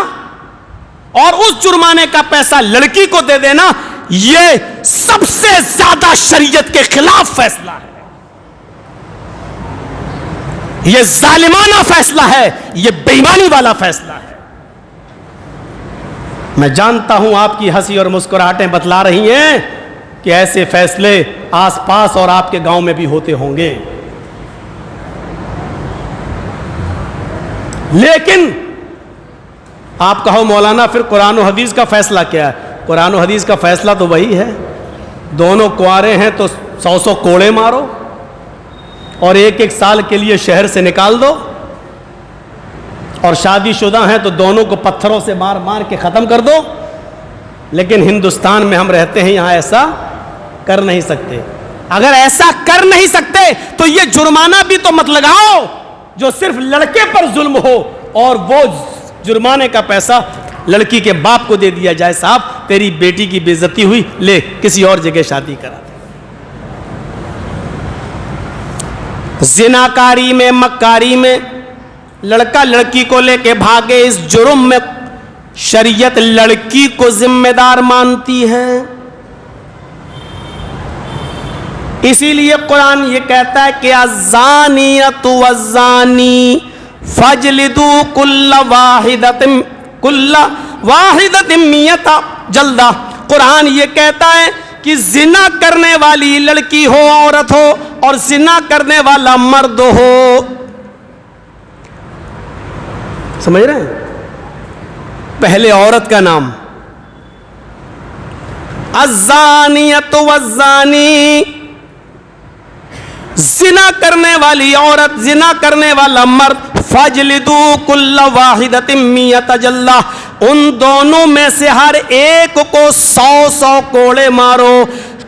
اور اس جرمانے کا پیسہ لڑکی کو دے دینا, یہ سب سے زیادہ شریعت کے خلاف فیصلہ ہے. یہ ظالمانہ فیصلہ ہے, یہ بے ایمانی والا فیصلہ ہے. میں جانتا ہوں آپ کی ہنسی اور مسکراہٹیں بتلا رہی ہیں کہ ایسے فیصلے آس پاس اور آپ کے گاؤں میں بھی ہوتے ہوں گے, لیکن آپ کہو مولانا پھر قرآن و حدیث کا فیصلہ کیا ہے؟ قرآن و حدیث کا فیصلہ تو وہی ہے, دونوں کنوارے ہیں تو 100 کوڑے مارو اور 1 سال کے لیے شہر سے نکال دو, اور شادی شدہ ہیں تو دونوں کو پتھروں سے مار مار کے ختم کر دو. لیکن ہندوستان میں ہم رہتے ہیں, یہاں ایسا کر نہیں سکتے. اگر ایسا کر نہیں سکتے تو یہ جرمانہ بھی تو مت لگاؤ جو صرف لڑکے پر ظلم ہو, اور وہ جرمانے کا پیسہ لڑکی کے باپ کو دے دیا جائے, صاحب تیری بیٹی کی بے عزتی ہوئی, لے کسی اور جگہ شادی کرا دے. زناکاری میں, مکاری میں لڑکا لڑکی کو لے کے بھاگے, اس جرم میں شریعت لڑکی کو ذمہ دار مانتی ہے. اسی لیے قرآن یہ کہتا ہے کہ الزانیۃ والزانی فاجلدوا کل واحدۃ مئۃ جلدہ. قرآن یہ کہتا ہے کہ زنا کرنے والی لڑکی ہو, عورت ہو, اور زنا کرنے والا مرد ہو. سمجھ رہے ہیں؟ پہلے عورت کا نام, الزانیۃ والزانی, زنا کرنے والی عورت, زنا کرنے والا مرد, فاجلدوا کل واحدۃ مئۃ جلدہ, ان دونوں میں سے ہر ایک کو 100 کوڑے مارو.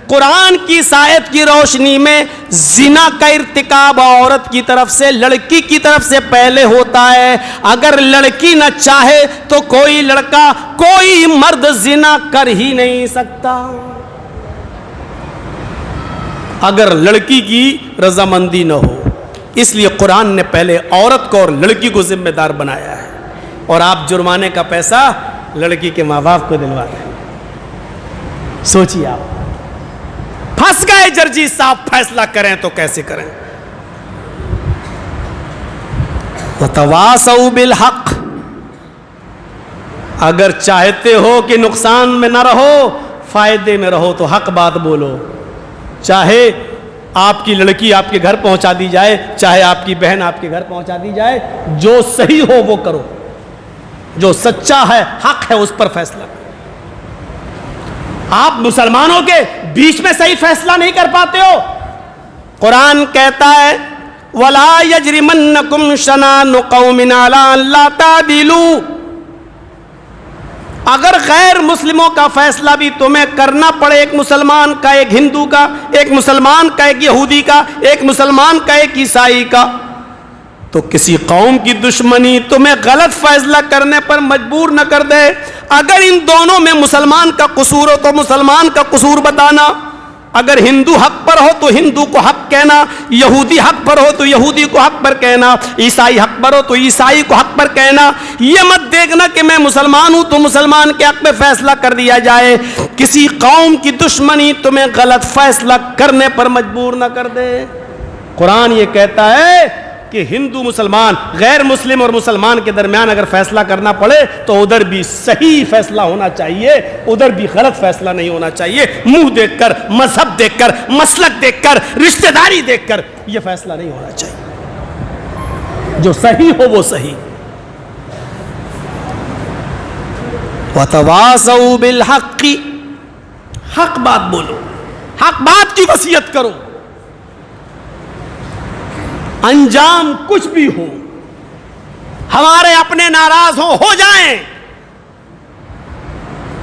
قرآن کی اس آیت کی روشنی میں زنا کا ارتکاب عورت کی طرف سے, لڑکی کی طرف سے پہلے ہوتا ہے. اگر لڑکی نہ چاہے تو کوئی لڑکا, کوئی مرد زنا کر ہی نہیں سکتا, اگر لڑکی کی رضامندی نہ ہو. اس لیے قرآن نے پہلے عورت کو اور لڑکی کو ذمہ دار بنایا ہے, اور آپ جرمانے کا پیسہ لڑکی کے ماں باپ کو دلوا رہے ہیں. سوچیے, آپ پھنس گئے جرجی صاحب, فیصلہ کریں تو کیسے کریں؟ وَتَوَاصَوْا بِالْحَقِّ, اگر چاہتے ہو کہ نقصان میں نہ رہو, فائدے میں رہو, تو حق بات بولو. چاہے آپ کی لڑکی آپ کے گھر پہنچا دی جائے, چاہے آپ کی بہن آپ کے گھر پہنچا دی جائے, جو صحیح ہو وہ کرو, جو سچا ہے, حق ہے, اس پر فیصلہ کرو. آپ مسلمانوں کے بیچ میں صحیح فیصلہ نہیں کر پاتے ہو. قرآن کہتا ہے وَلَا يَجْرِمَنَّكُمْ شَنَانُ قَوْمٍ عَلَىٰ أَلَّا تَعْدِلُوا, اگر غیر مسلموں کا فیصلہ بھی تمہیں کرنا پڑے, ایک مسلمان کا, ایک ہندو کا, ایک مسلمان کا, ایک یہودی کا, ایک مسلمان کا, ایک عیسائی کا, تو کسی قوم کی دشمنی تمہیں غلط فیصلہ کرنے پر مجبور نہ کر دے. اگر ان دونوں میں مسلمان کا قصور ہو تو مسلمان کا قصور بتانا, اگر ہندو حق پر ہو تو ہندو کو حق کہنا, یہودی حق پر ہو تو یہودی کو حق پر کہنا, عیسائی حق پر ہو تو عیسائی کو حق پر کہنا. یہ مت دیکھنا کہ میں مسلمان ہوں تو مسلمان کے حق میں فیصلہ کر دیا جائے. کسی قوم کی دشمنی تمہیں غلط فیصلہ کرنے پر مجبور نہ کر دے. قرآن یہ کہتا ہے کہ ہندو مسلمان, غیر مسلم اور مسلمان کے درمیان اگر فیصلہ کرنا پڑے تو ادھر بھی صحیح فیصلہ ہونا چاہیے, ادھر بھی غلط فیصلہ نہیں ہونا چاہیے. منہ دیکھ کر, مذہب دیکھ کر, مسلک دیکھ کر, رشتہ داری دیکھ کر یہ فیصلہ نہیں ہونا چاہیے. جو صحیح ہو وہ صحیح. وَتَوَاصَوْا بِالْحَقِّ, حق بات بولو, حق بات کی وصیت کرو. انجام کچھ بھی ہو, ہمارے اپنے ناراض ہو جائیں,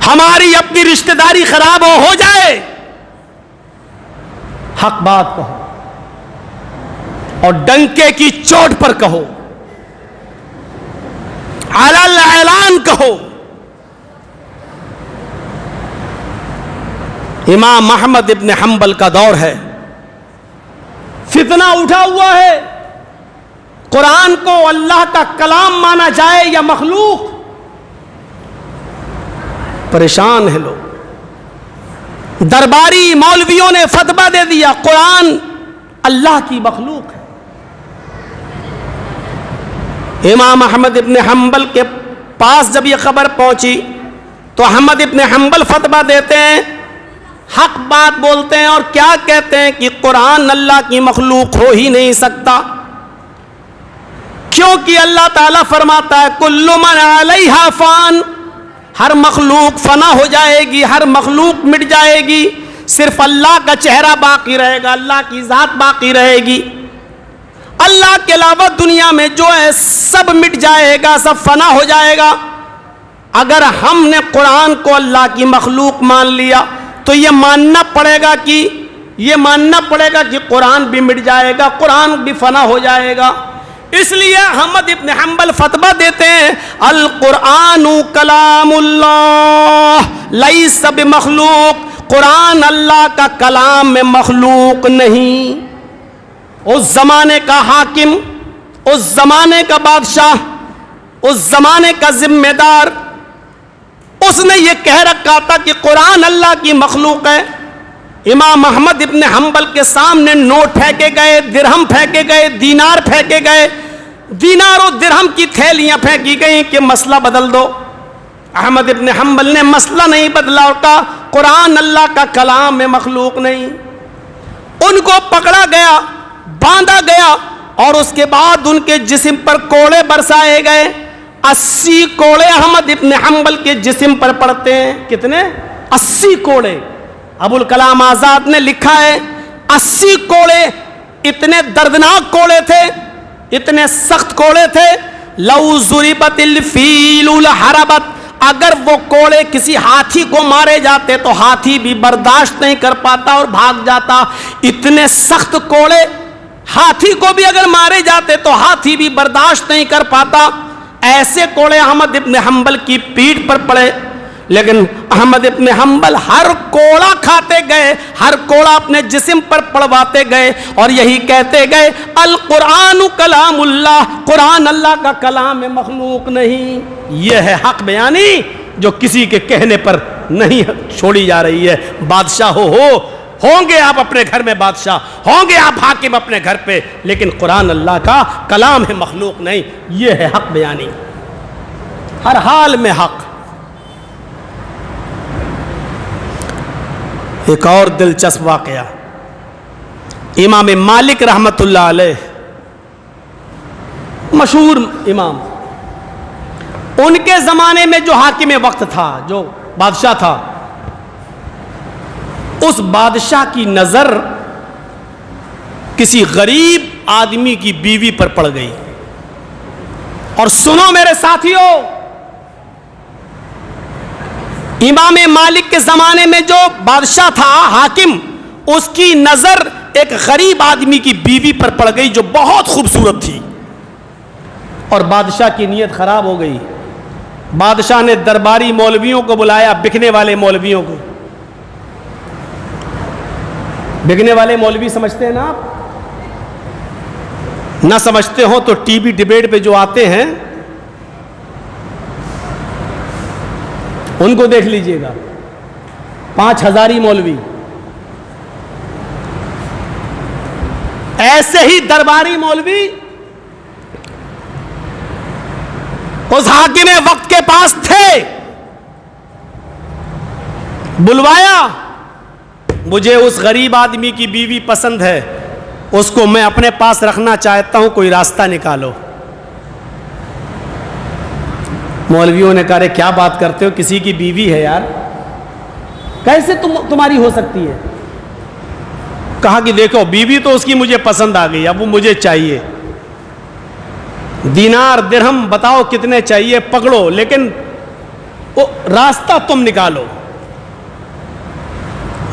ہماری اپنی رشتہ داری خراب ہو جائے, حق بات کہو اور ڈنکے کی چوٹ پر کہو, علی الاعلان کہو. امام احمد ابن حنبل کا دور ہے, فتنہ اٹھا ہوا ہے, قرآن کو اللہ کا کلام مانا جائے یا مخلوق. پریشان ہے لوگ. درباری مولویوں نے فتویٰ دے دیا قرآن اللہ کی مخلوق ہے. امام احمد ابن حنبل کے پاس جب یہ خبر پہنچی تو احمد ابن حنبل فتویٰ دیتے ہیں, حق بات بولتے ہیں, اور کیا کہتے ہیں کہ قرآن اللہ کی مخلوق ہو ہی نہیں سکتا, کیونکہ اللہ تعالیٰ فرماتا ہے کل من علیہا فان, ہر مخلوق فنا ہو جائے گی, ہر مخلوق مٹ جائے گی, صرف اللہ کا چہرہ باقی رہے گا, اللہ کی ذات باقی رہے گی. اللہ کے علاوہ دنیا میں جو ہے سب مٹ جائے گا، سب فنا ہو جائے گا۔ اگر ہم نے قرآن کو اللہ کی مخلوق مان لیا تو یہ ماننا پڑے گا کہ قرآن بھی مٹ جائے گا، قرآن بھی فنا ہو جائے گا۔ اس لیے احمد ابن حنبل فتویٰ دیتے ہیں القرآن کلام اللہ لیس بمخلوق، قرآن اللہ کا کلام میں مخلوق نہیں۔ اس زمانے کا حاکم، اس زمانے کا بادشاہ، اس زمانے کا ذمہ دار، اس نے یہ کہہ رکھا تھا کہ قرآن اللہ کی مخلوق ہے۔ امام احمد ابن حنبل کے سامنے نوٹ پھینکے گئے، درہم پھینکے گئے، دینار پھینکے گئے، دینار و درہم کی تھیلیاں پھینکی گئیں کہ مسئلہ بدل دو۔ احمد ابن حنبل نے مسئلہ نہیں بدلا اور کہا قرآن اللہ کا کلام میں مخلوق نہیں۔ ان کو پکڑا گیا، باندھا گیا، اور اس کے بعد ان کے جسم پر کوڑے برسائے گئے۔ 80 کوڑے احمد ابن حنبل کے جسم پر پڑتے ہیں۔ کتنے؟ 80 کوڑے۔ ابو الکلام آزاد نے لکھا ہے 80 کوڑے، اتنے دردناک کوڑے تھے، اتنے سخت کوڑے تھے۔ لو ضربت الفیل لحربت، اگر وہ کوڑے کسی ہاتھی کو مارے جاتے تو ہاتھی بھی برداشت نہیں کر پاتا اور بھاگ جاتا۔ اتنے سخت کوڑے، ہاتھی کو بھی اگر مارے جاتے تو ہاتھی بھی برداشت نہیں کر پاتا۔ ایسے کوڑے احمد ابن حنبل کی پیٹھ پر پڑے، لیکن احمد ابن حنبل ہر کوڑا کھاتے گئے، ہر کوڑا اپنے جسم پر پڑواتے گئے اور یہی کہتے گئے القرآن کلام اللہ، قرآن اللہ کا کلام ہے، مخلوق نہیں۔ یہ ہے حق بیانی جو کسی کے کہنے پر نہیں چھوڑی جا رہی ہے۔ بادشاہ ہوں گے آپ اپنے گھر میں، بادشاہ ہوں گے آپ حاکم اپنے گھر پہ، لیکن قرآن اللہ کا کلام ہے، مخلوق نہیں۔ یہ ہے حق بیانی، ہر حال میں حق۔ ایک اور دلچسپ واقعہ، امام مالک رحمت اللہ علیہ، مشہور امام، ان کے زمانے میں جو حاکم وقت تھا، جو بادشاہ تھا، اس بادشاہ کی نظر کسی غریب آدمی کی بیوی پر پڑ گئی۔ اور سنو میرے ساتھیوں، امام مالک کے زمانے میں جو بادشاہ تھا، حاکم، اس کی نظر ایک غریب آدمی کی بیوی پر پڑ گئی جو بہت خوبصورت تھی، اور بادشاہ کی نیت خراب ہو گئی۔ بادشاہ نے درباری مولویوں کو بلایا، بکنے والے مولویوں کو۔ بکنے والے مولوی سمجھتے ہیں نا آپ؟ نہ سمجھتے ہو تو ٹی وی ڈیبیٹ پہ جو آتے ہیں ان کو دیکھ لیجئے گا، 5000 مولوی۔ ایسے ہی درباری مولوی اس حاکم وقت کے پاس تھے، بلوایا، مجھے اس غریب آدمی کی بیوی پسند ہے، اس کو میں اپنے پاس رکھنا چاہتا ہوں، کوئی راستہ نکالو۔ مولویوں نے کہا کیا بات کرتے ہو، کسی کی بیوی ہے یار، کیسے تمہاری ہو سکتی ہے؟ کہا کہ دیکھو بیوی تو اس کی مجھے پسند آ گئی، اب وہ مجھے چاہیے، دینار درہم بتاؤ کتنے چاہیے، پکڑو، لیکن وہ راستہ تم نکالو۔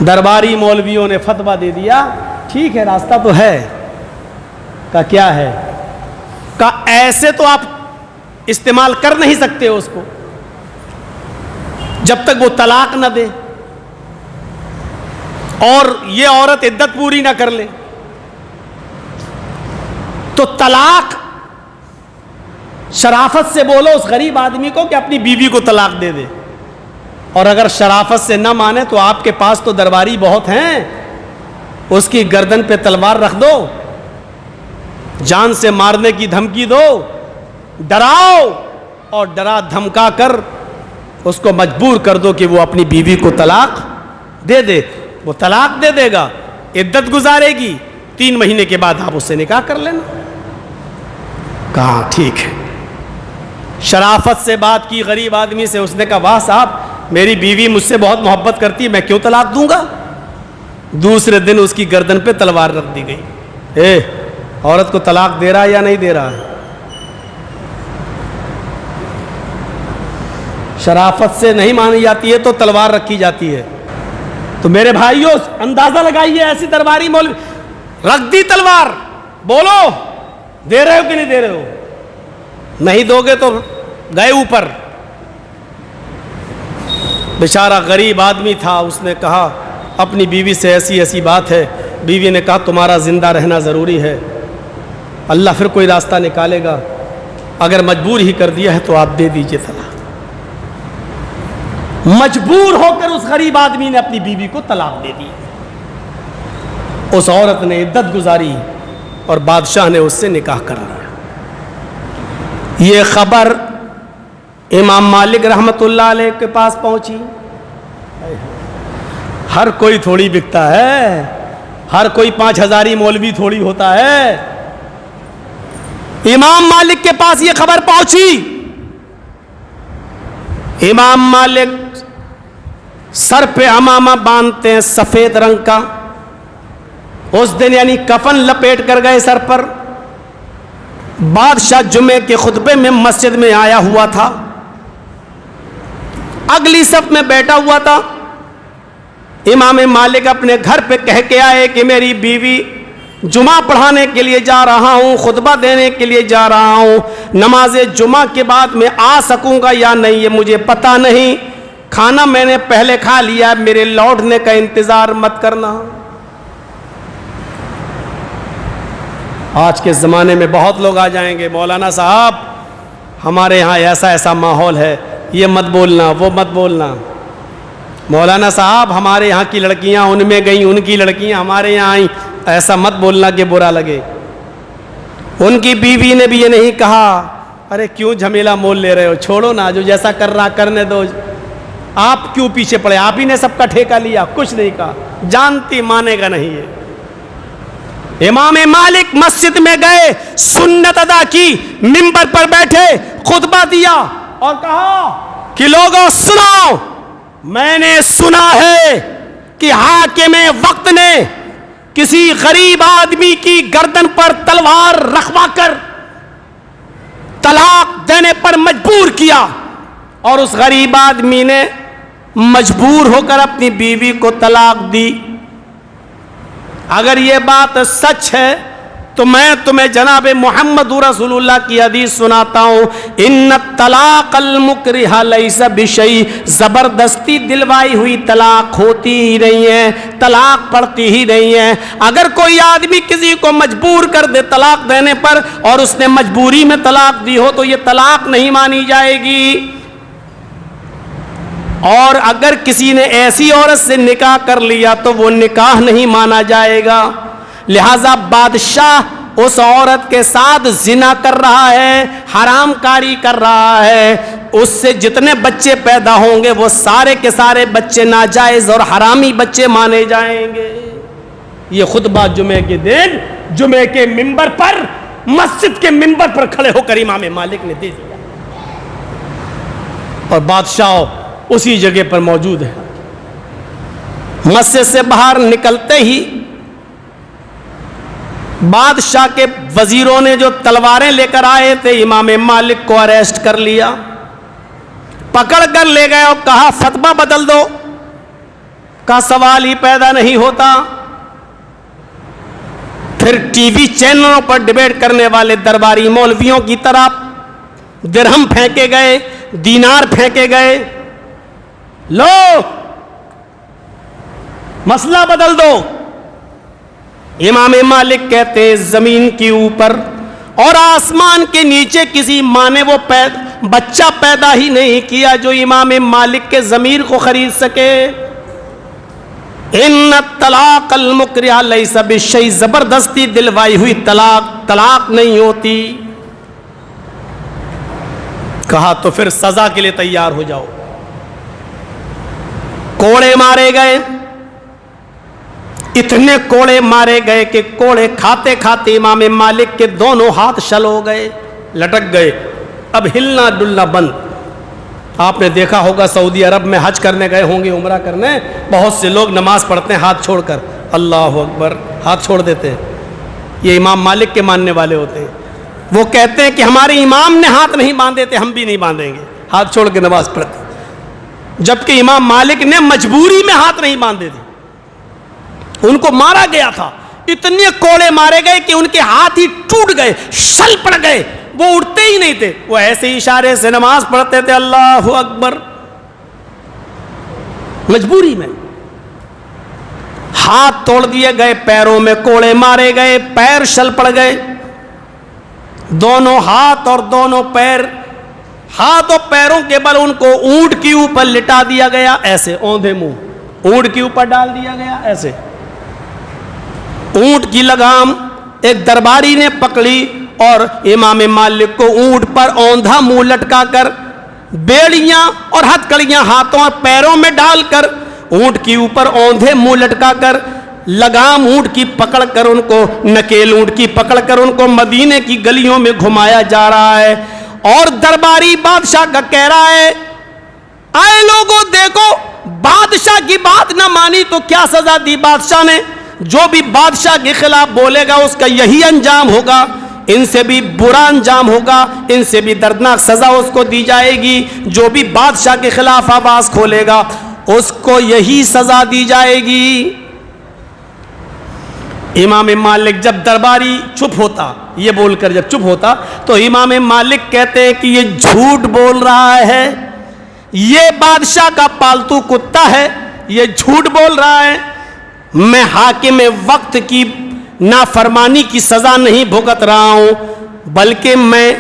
درباری مولویوں نے فتویٰ دے دیا ٹھیک ہے راستہ تو ہے۔ کہا کیا ہے؟ کہا ایسے تو آپ استعمال کر نہیں سکتے اس کو جب تک وہ طلاق نہ دے اور یہ عورت عدت پوری نہ کر لے۔ تو طلاق شرافت سے بولو اس غریب آدمی کو کہ اپنی بیوی کو طلاق دے دے، اور اگر شرافت سے نہ مانے تو آپ کے پاس تو درباری بہت ہیں، اس کی گردن پہ تلوار رکھ دو، جان سے مارنے کی دھمکی دو، ڈراؤ، اور ڈرا دھمکا کر اس کو مجبور کر دو کہ وہ اپنی بیوی کو طلاق دے دے۔ وہ طلاق دے دے گا، عدت گزارے گی، 3 مہینے کے بعد آپ اس سے نکاح کر لینا۔ کہا ٹھیک ہے۔ شرافت سے بات کی غریب آدمی سے، اس نے کہا واہ صاحب میری بیوی مجھ سے بہت محبت کرتی ہے، میں کیوں طلاق دوں گا؟ دوسرے دن اس کی گردن پہ تلوار رکھ دی گئی۔ عورت کو طلاق دے رہا ہے یا نہیں دے رہا ہے؟ شرافت سے نہیں مانی جاتی ہے تو تلوار رکھی جاتی ہے. تو میرے بھائیوں اندازہ لگائیے, ایسی درباری مولوی رکھ دی تلوار, بولو دے رہے ہو کہ نہیں دے رہے ہو؟ نہیں دو گے تو گئے اوپر. بیچارہ غریب آدمی تھا, اس نے کہا اپنی بیوی سے ایسی ایسی بات ہے. بیوی نے کہا تمہارا زندہ رہنا ضروری ہے, اللہ پھر کوئی راستہ نکالے گا, اگر مجبور ہی کر دیا ہے تو آپ دے دیجئے طلاق. مجبور ہو کر اس غریب آدمی نے اپنی بیوی کو طلاق دے دی. اس عورت نے عدت گزاری اور بادشاہ نے اس سے نکاح کر لیا. یہ خبر امام مالک رحمۃ اللہ علیہ کے پاس پہنچی. ہر کوئی تھوڑی بکتا ہے, ہر کوئی 5000 مولوی تھوڑی ہوتا ہے. امام مالک کے پاس یہ خبر پہنچی. امام مالک سر پہ عمامہ باندھتے ہیں سفید رنگ کا. اس دن یعنی کفن لپیٹ کر گئے سر پر. بادشاہ جمعے کے خطبے میں مسجد میں آیا ہوا تھا, اگلی صف میں بیٹھا ہوا تھا. امام مالک اپنے گھر پہ کہہ کے آئے کہ میری بیوی جمعہ پڑھانے کے لیے جا رہا ہوں, خطبہ دینے کے لیے جا رہا ہوں, نماز جمعہ کے بعد میں آ سکوں گا یا نہیں یہ مجھے پتہ نہیں, کھانا میں نے پہلے کھا لیا, میرے لوٹنے کا انتظار مت کرنا. آج کے زمانے میں بہت لوگ آ جائیں گے, مولانا صاحب ہمارے یہاں ایسا ایسا ماحول ہے, یہ مت بولنا وہ مت بولنا. مولانا صاحب ہمارے یہاں کی لڑکیاں ان میں گئیں, ان کی لڑکیاں ہمارے یہاں آئیں, ایسا مت بولنا کہ برا لگے. ان کی بیوی نے بھی یہ نہیں کہا ارے کیوں جھمیلا مول لے رہے ہو, چھوڑو نا, جو جیسا کر رہا کرنے دو, آپ کیوں پیچھے پڑے, آپ ہی نے سب کا ٹھیکہ لیا. کچھ نہیں کہا, جانتی مانے گا نہیں ہے. امام مالک مسجد میں گئے, سنت ادا کی, منبر پر بیٹھے, خطبہ دیا اور کہا کہ لوگوں سنو, میں نے سنا ہے کہ حاکم وقت نے کسی غریب آدمی کی گردن پر تلوار رکھوا کر طلاق دینے پر مجبور کیا, اور اس غریب آدمی نے مجبور ہو کر اپنی بیوی کو طلاق دی. اگر یہ بات سچ ہے تو میں تمہیں جناب محمد رسول اللہ کی حدیث سناتا ہوں, ان الطلاق المکرہ لیس بشیء, زبردستی دلوائی ہوئی طلاق ہوتی ہی نہیں ہے, طلاق پڑتی ہی نہیں ہے. اگر کوئی آدمی کسی کو مجبور کر دے طلاق دینے پر اور اس نے مجبوری میں طلاق دی ہو تو یہ طلاق نہیں مانی جائے گی. اور اگر کسی نے ایسی عورت سے نکاح کر لیا تو وہ نکاح نہیں مانا جائے گا. لہذا بادشاہ اس عورت کے ساتھ زنا کر رہا ہے, حرام کاری کر رہا ہے, اس سے جتنے بچے پیدا ہوں گے وہ سارے کے سارے بچے ناجائز اور حرامی بچے مانے جائیں گے. یہ خطبہ جمعے کے دن جمعے کے منبر پر, مسجد کے منبر پر کھڑے ہو کر امام مالک نے دے دیا, اور بادشاہ اسی جگہ پر موجود ہے. مسجد سے باہر نکلتے ہی بادشاہ کے وزیروں نے جو تلواریں لے کر آئے تھے امام مالک کو اریسٹ کر لیا, پکڑ کر لے گئے اور کہا فتویٰ بدل دو. کا سوال ہی پیدا نہیں ہوتا. پھر ٹی وی چینلوں پر ڈیبیٹ کرنے والے درباری مولویوں کی طرح درہم پھینکے گئے, دینار پھینکے گئے, لو مسئلہ بدل دو. امام مالک کہتے زمین کے اوپر اور آسمان کے نیچے کسی ماں نے وہ بچہ پیدا ہی نہیں کیا جو امام مالک کے ضمیر کو خرید سکے. ان الطلاق المکرہ لیس بشیء, زبردستی دلوائی ہوئی طلاق نہیں ہوتی. کہا تو پھر سزا کے لیے تیار ہو جاؤ. کوڑے مارے گئے, اتنے کوڑے مارے گئے کہ کوڑے کھاتے کھاتے امام مالک کے دونوں ہاتھ شل ہو گئے, لٹک گئے, اب ہلنا ڈلنا بند. آپ نے دیکھا ہوگا سعودی عرب میں حج کرنے گئے ہوں گے, عمرہ کرنے, بہت سے لوگ نماز پڑھتے ہیں ہاتھ چھوڑ کر, اللہ اکبر, ہاتھ چھوڑ دیتے ہیں. یہ امام مالک کے ماننے والے ہوتے ہیں. وہ کہتے ہیں کہ ہمارے امام نے ہاتھ نہیں باندھے تھے، ہم بھی نہیں باندھیں گے، ہاتھ چھوڑ کے نماز پڑھتے. جبکہ امام مالک نے مجبوری میں ہاتھ نہیں باندھے تھے، ان کو مارا گیا تھا، اتنے کوڑے مارے گئے کہ ان کے ہاتھ ہی ٹوٹ گئے، شل پڑ گئے، وہ اٹھتے ہی نہیں تھے، وہ ایسے ہی اشارے سے نماز پڑھتے تھے، اللہ اکبر. مجبوری میں ہاتھ توڑ دیے گئے، پیروں میں کوڑے مارے گئے، پیر شل پڑ گئے، دونوں ہاتھ اور دونوں پیر، ہاتھ اور پیروں کے بل ان کو اونٹ کے اوپر لٹا دیا گیا، ایسے اوندھے منہ اونٹ کے اوپر ڈال دیا گیا. ایسے اونٹ کی لگام ایک درباری نے پکڑی اور امام مالک کو اونٹ پر اوندھا منہ لٹکا کر بیڑیاں اور ہتھکڑیاں ہاتھوں اور پیروں میں ڈال کر اونٹ کے اوپر اوندھے منہ لٹکا کر لگام اونٹ کی پکڑ کر ان کو، نکیل اونٹ کی پکڑ کر ان کو مدینے کی گلیوں میں گھمایا جا رہا ہے. اور درباری بادشاہ کا کہہ رہا ہے، آئے لوگوں دیکھو، بادشاہ کی بات نہ مانی تو کیا سزا دی بادشاہ نے. جو بھی بادشاہ کے خلاف بولے گا اس کا یہی انجام ہوگا، ان سے بھی برا انجام ہوگا، ان سے بھی دردناک سزا اس کو دی جائے گی. جو بھی بادشاہ کے خلاف آواز کھولے گا اس کو یہی سزا دی جائے گی. امام مالک جب درباری چپ ہوتا، یہ بول کر جب چپ ہوتا تو امام مالک کہتے ہیں کہ یہ جھوٹ بول رہا ہے، یہ بادشاہ کا پالتو کتا ہے، یہ جھوٹ بول رہا ہے. میں حاکم وقت کی نافرمانی کی سزا نہیں بھگت رہا ہوں، بلکہ میں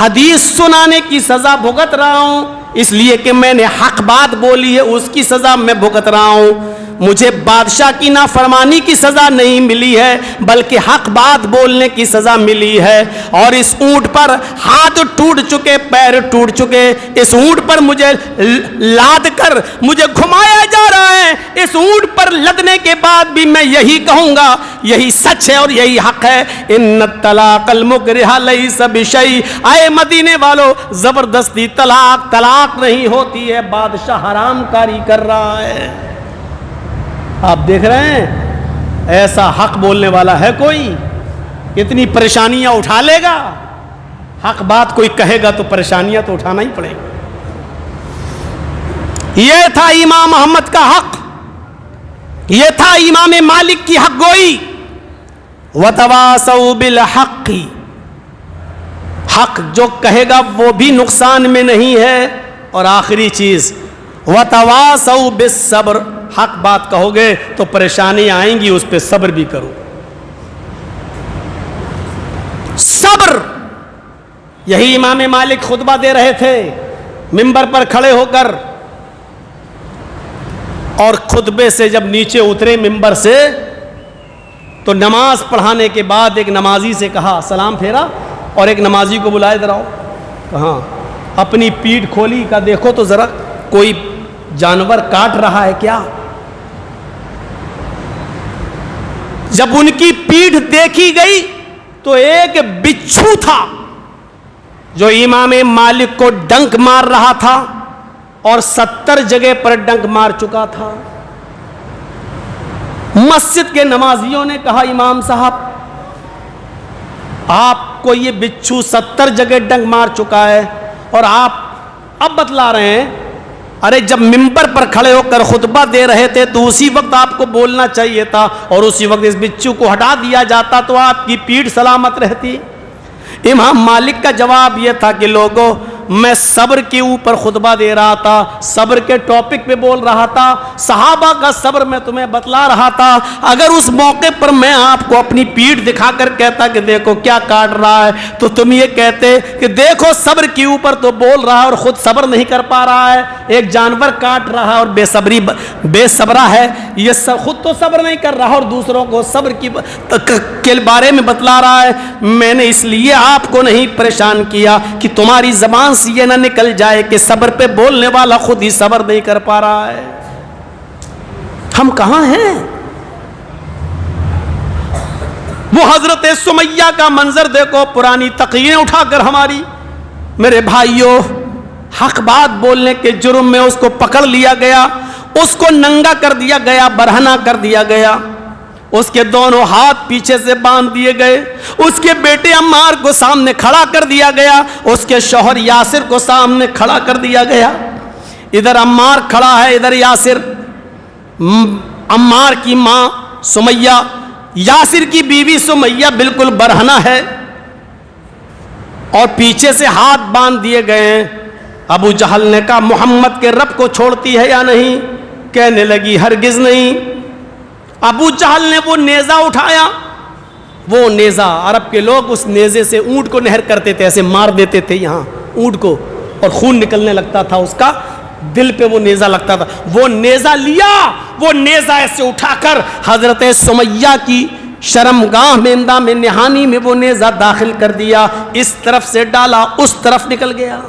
حدیث سنانے کی سزا بھگت رہا ہوں، اس لیے کہ میں نے حق بات بولی ہے اس کی سزا میں بھگت رہا ہوں. مجھے بادشاہ کی نافرمانی کی سزا نہیں ملی ہے بلکہ حق بات بولنے کی سزا ملی ہے. اور اس اونٹ پر ہاتھ ٹوٹ چکے، پیر ٹوٹ چکے، اس اونٹ پر مجھے لاد کر مجھے گھمایا جا رہا ہے. اس اونٹ پر لدنے کے بعد بھی میں یہی کہوں گا، یہی سچ ہے اور یہی حق ہے. ان الطلاق المکرہ لیس بشیء، اے مدینے والو، زبردستی طلاق نہیں ہوتی ہے، بادشاہ حرام کاری کر رہا ہے. آپ دیکھ رہے ہیں ایسا حق بولنے والا ہے کوئی؟ اتنی پریشانیاں اٹھا لے گا. حق بات کوئی کہے گا تو پریشانیاں تو اٹھانا ہی پڑے گا. یہ تھا امام احمد کا حق، یہ تھا امام مالک کی حق گوئی. وتواصوا بالحق، حق جو کہے گا وہ بھی نقصان میں نہیں ہے. اور آخری چیز وتواصوا بالصبر، حق بات کہو گے تو پریشانی آئیں گی، اس پہ صبر بھی کرو. صبر، یہی امام مالک خطبہ دے رہے تھے منبر پر کھڑے ہو کر، اور خطبے سے جب نیچے اترے منبر سے تو نماز پڑھانے کے بعد ایک نمازی سے کہا، سلام پھیرا اور ایک نمازی کو بلائے ادھر آؤ. کہاں؟ اپنی پیٹھ کھولی، کا دیکھو تو ذرا کوئی جانور کاٹ رہا ہے کیا؟ جب ان کی پیٹھ دیکھی گئی تو ایک بچھو تھا جو امام مالک کو ڈنک مار رہا تھا اور 70 جگہ پر ڈنک مار چکا تھا. مسجد کے نمازیوں نے کہا، امام صاحب آپ کو یہ بچھو 70 جگہ ڈنک مار چکا ہے اور آپ اب بتلا رہے ہیں. ارے جب ممبر پر کھڑے ہو کر خطبہ دے رہے تھے تو اسی وقت آپ کو بولنا چاہیے تھا اور اسی وقت اس بچھو کو ہٹا دیا جاتا تو آپ کی پیٹھ سلامت رہتی. امام مالک کا جواب یہ تھا کہ لوگوں، میں صبر کے اوپر خطبہ دے رہا تھا، صبر کے ٹاپک پہ بول رہا تھا، صحابہ کا صبر میں تمہیں بتلا رہا تھا. اگر اس موقع پر میں آپ کو اپنی پیٹھ دکھا کر کہتا کہ دیکھو کیا کاٹ رہا ہے تو تم یہ کہتے کہ دیکھو صبر کے اوپر تو بول رہا ہے اور خود صبر نہیں کر پا رہا ہے، ایک جانور کاٹ رہا ہے اور بے صبرا ہے، یہ خود تو صبر نہیں کر رہا اور دوسروں کو صبر کے بارے میں بتلا رہا ہے. میں نے اس لیے آپ کو نہیں پریشان کیا کہ تمہاری زبان سے یہ نہ نکل جائے کہ صبر پہ بولنے والا خود ہی صبر نہیں کر پا رہا ہے. ہم کہاں ہیں؟ وہ حضرت سمیہ کا منظر دیکھو، پرانی تقریریں اٹھا کر ہماری. میرے بھائیوں، حق بات بولنے کے جرم میں اس کو پکڑ لیا گیا، اس کو ننگا کر دیا گیا، برہنہ کر دیا گیا. اس کے دونوں ہاتھ پیچھے سے باندھ دیے گئے، اس کے بیٹے عمار کو سامنے کھڑا کر دیا گیا، اس کے شوہر یاسر کو سامنے کھڑا کر دیا گیا۔ ادھر عمار کھڑا ہے، ادھر یاسر۔ عمار کی ماں سمیہ، یاسر کی بیوی سمیہ بالکل برہنہ ہے، اور پیچھے سے ہاتھ باندھ دیے گئے ہیں۔ ابو جہل نے کہا محمد کے رب کو چھوڑتی ہے یا نہیں؟ کہنے لگی ہرگز نہیں۔ ابو جہل نے وہ نیزہ اٹھایا، وہ نیزہ، عرب کے لوگ اس نیزے سے اونٹ کو نہر کرتے تھے، ایسے مار دیتے تھے یہاں اونٹ کو، اور خون نکلنے لگتا تھا، اس کا دل پہ وہ نیزہ لگتا تھا۔ وہ نیزہ لیا، وہ نیزہ ایسے اٹھا کر حضرت سمیہ کی شرمگاہ میں، اندام نہانی میں وہ نیزہ داخل کر دیا، اس طرف سے ڈالا، اس طرف نکل گیا۔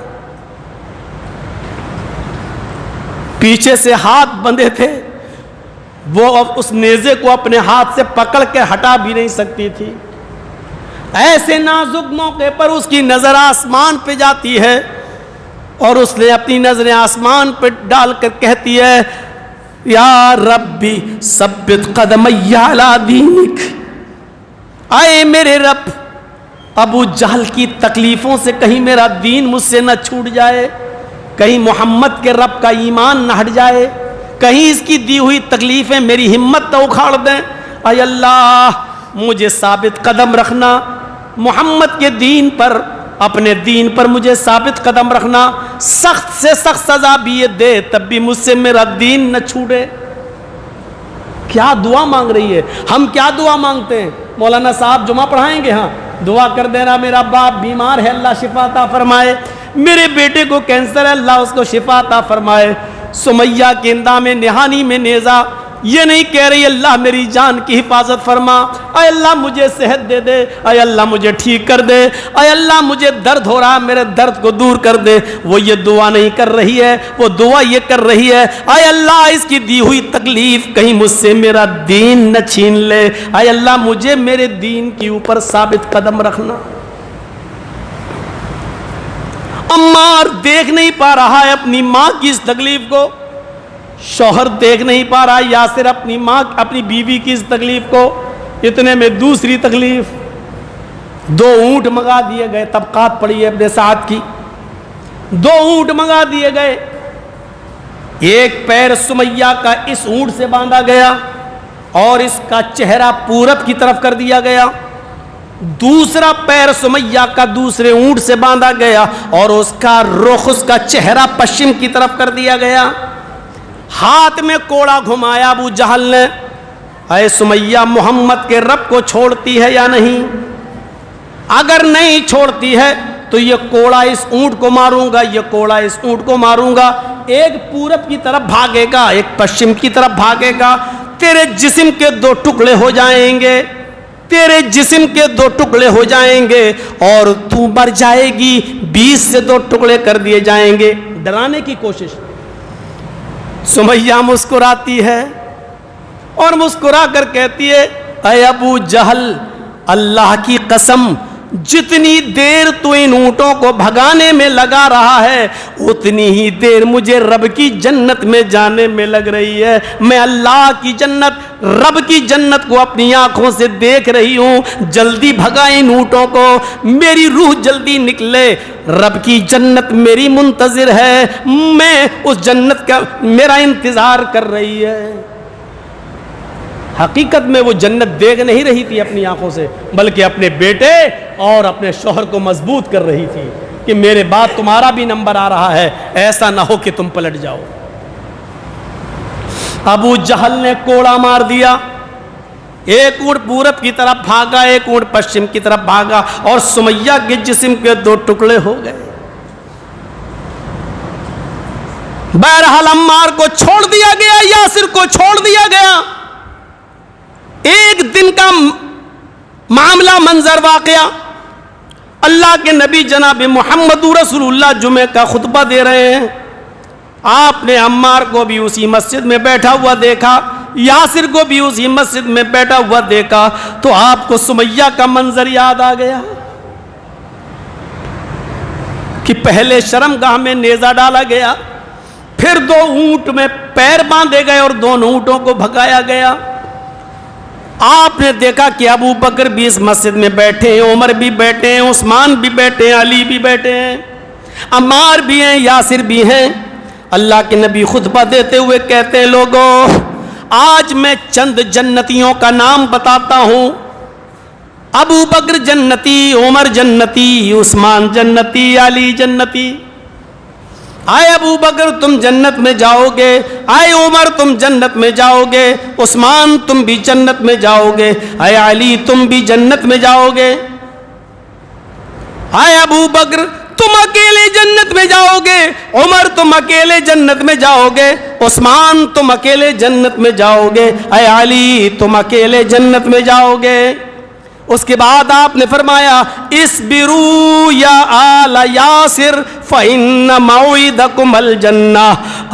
پیچھے سے ہاتھ بندھے تھے، وہ اب اس نیزے کو اپنے ہاتھ سے پکڑ کے ہٹا بھی نہیں سکتی تھی۔ ایسے نازک موقع پر اس کی نظر آسمان پہ جاتی ہے، اور اس نے اپنی نظریں آسمان پہ ڈال کر کہتی ہے یا ربی ثبت قدمی علی دینک، آئے میرے رب، ابو جہل کی تکلیفوں سے کہیں میرا دین مجھ سے نہ چھوٹ جائے، کہیں محمد کے رب کا ایمان نہ ہٹ جائے، کہیں اس کی دی ہوئی تکلیفیں میری ہمت نہ اکھاڑ دیں۔ اے اللہ مجھے ثابت قدم رکھنا محمد کے دین پر، اپنے دین پر مجھے ثابت قدم رکھنا، سخت سے سخت سزا بھی یہ دے تب بھی مجھ سے میرا دین نہ چھوٹے۔ کیا دعا مانگ رہی ہے؟ ہم کیا دعا مانگتے ہیں؟ مولانا صاحب جمعہ پڑھائیں گے، ہاں دعا کر دینا میرا باپ بیمار ہے اللہ شفا عطا فرمائے، میرے بیٹے کو کینسر ہے اللہ اس کو شفا عطا فرمائے۔ سمیہ کے اندام نہانی میں نیزہ، یہ نہیں کہہ رہی اللہ میری جان کی حفاظت فرما، اے اللہ مجھے صحت دے دے، اے اللہ مجھے ٹھیک کر دے، اے اللہ مجھے درد ہو رہا میرے درد کو دور کر دے۔ وہ یہ دعا نہیں کر رہی ہے، وہ دعا یہ کر رہی ہے اے اللہ اس کی دی ہوئی تکلیف کہیں مجھ سے میرا دین نہ چھین لے، اے اللہ مجھے میرے دین کے اوپر ثابت قدم رکھنا۔ عمار دیکھ نہیں پا رہا ہے اپنی ماں کی اس تکلیف کو، شوہر دیکھ نہیں پا رہا یاسر اپنی ماں اپنی بیوی کی اس تکلیف کو۔ اتنے میں دوسری تکلیف، 2 اونٹ منگا دیے گئے، طبقات پڑی ہے ابن سعد کی، 2 اونٹ منگا دیے گئے، ایک پیر سمیہ کا اس اونٹ سے باندھا گیا اور اس کا چہرہ پورب کی طرف کر دیا گیا، دوسرا پیر سمیہ کا دوسرے اونٹ سے باندھا گیا اور اس کا رخ، اس کا چہرہ پشچم کی طرف کر دیا گیا۔ ہاتھ میں کوڑا گھمایا ابو جہل نے، اے سمیہ محمد کے رب کو چھوڑتی ہے یا نہیں؟ اگر نہیں چھوڑتی ہے تو یہ کوڑا اس اونٹ کو ماروں گا، یہ کوڑا اس اونٹ کو ماروں گا، ایک پورب کی طرف بھاگے گا ایک پشچم کی طرف بھاگے گا، تیرے جسم کے 2 ٹکڑے ہو جائیں گے، تیرے جسم کے 2 ٹکڑے ہو جائیں گے اور تو مر جائے گی، 20 سے 2 ٹکڑے کر دیے جائیں گے۔ ڈرانے کی کوشش۔ سمیہ مسکراتی ہے اور مسکرا کر کہتی ہے اے ابو جہل اللہ کی قسم، جتنی دیر تو ان اونٹوں کو بھگانے میں لگا رہا ہے اتنی ہی دیر مجھے رب کی جنت میں جانے میں لگ رہی ہے۔ میں اللہ کی جنت، رب کی جنت کو اپنی آنکھوں سے دیکھ رہی ہوں، جلدی بھگا ان اونٹوں کو، میری روح جلدی نکلے، رب کی جنت میری منتظر ہے، میں اس جنت کا میرا انتظار کر رہی ہے۔ حقیقت میں وہ جنت دیکھ نہیں رہی تھی اپنی آنکھوں سے، بلکہ اپنے بیٹے اور اپنے شوہر کو مضبوط کر رہی تھی کہ میرے بعد تمہارا بھی نمبر آ رہا ہے، ایسا نہ ہو کہ تم پلٹ جاؤ۔ ابو جہل نے کوڑا مار دیا، ایک اونٹ پورب کی طرف بھاگا، ایک اونٹ پشچم کی طرف بھاگا اور سمیہ کے جسم کے 2 ٹکڑے ہو گئے۔ بہرحال عمار کو چھوڑ دیا گیا، یاسر کو چھوڑ دیا گیا۔ ایک دن کا معاملہ، منظر، واقعہ، اللہ کے نبی جناب محمد رسول اللہ جمعہ کا خطبہ دے رہے ہیں، آپ نے عمار کو بھی اسی مسجد میں بیٹھا ہوا دیکھا، یاسر کو بھی اسی مسجد میں بیٹھا ہوا دیکھا، تو آپ کو سمیہ کا منظر یاد آ گیا کہ پہلے شرمگاہ میں نیزہ ڈالا گیا، پھر 2 اونٹ میں پیر باندھے گئے اور 2 اونٹوں کو بھگایا گیا۔ آپ نے دیکھا کہ ابو بکر بھی اس مسجد میں بیٹھے ہیں، عمر بھی بیٹھے ہیں، عثمان بھی بیٹھے ہیں، علی بھی بیٹھے ہیں، عمار بھی ہیں، یاسر بھی ہیں۔ اللہ کے نبی خطبہ دیتے ہوئے کہتے ہیں لوگوں آج میں چند جنتیوں کا نام بتاتا ہوں، ابو بکر جنتی، عمر جنتی، عثمان جنتی، علی جنتی۔ آئے ابو بکر تم جنت میں جاؤ گے، آئے عمر تم جنت میں جاؤ گے، عثمان تم بھی جنت میں جاؤ گے، آئے علی تم بھی جنت میں جاؤ گے۔ آئے ابو بکر تم اکیلے جنت میں جاؤ گے، عمر تم اکیلے جنت میں جاؤ گے، عثمان تم اکیلے جنت میں جاؤ گے، اے علی تم اکیلے جنت میں جاؤ گے۔ اس کے بعد آپ نے فرمایا اصبروا یا آل یاسر فإن موعدکم الجنہ،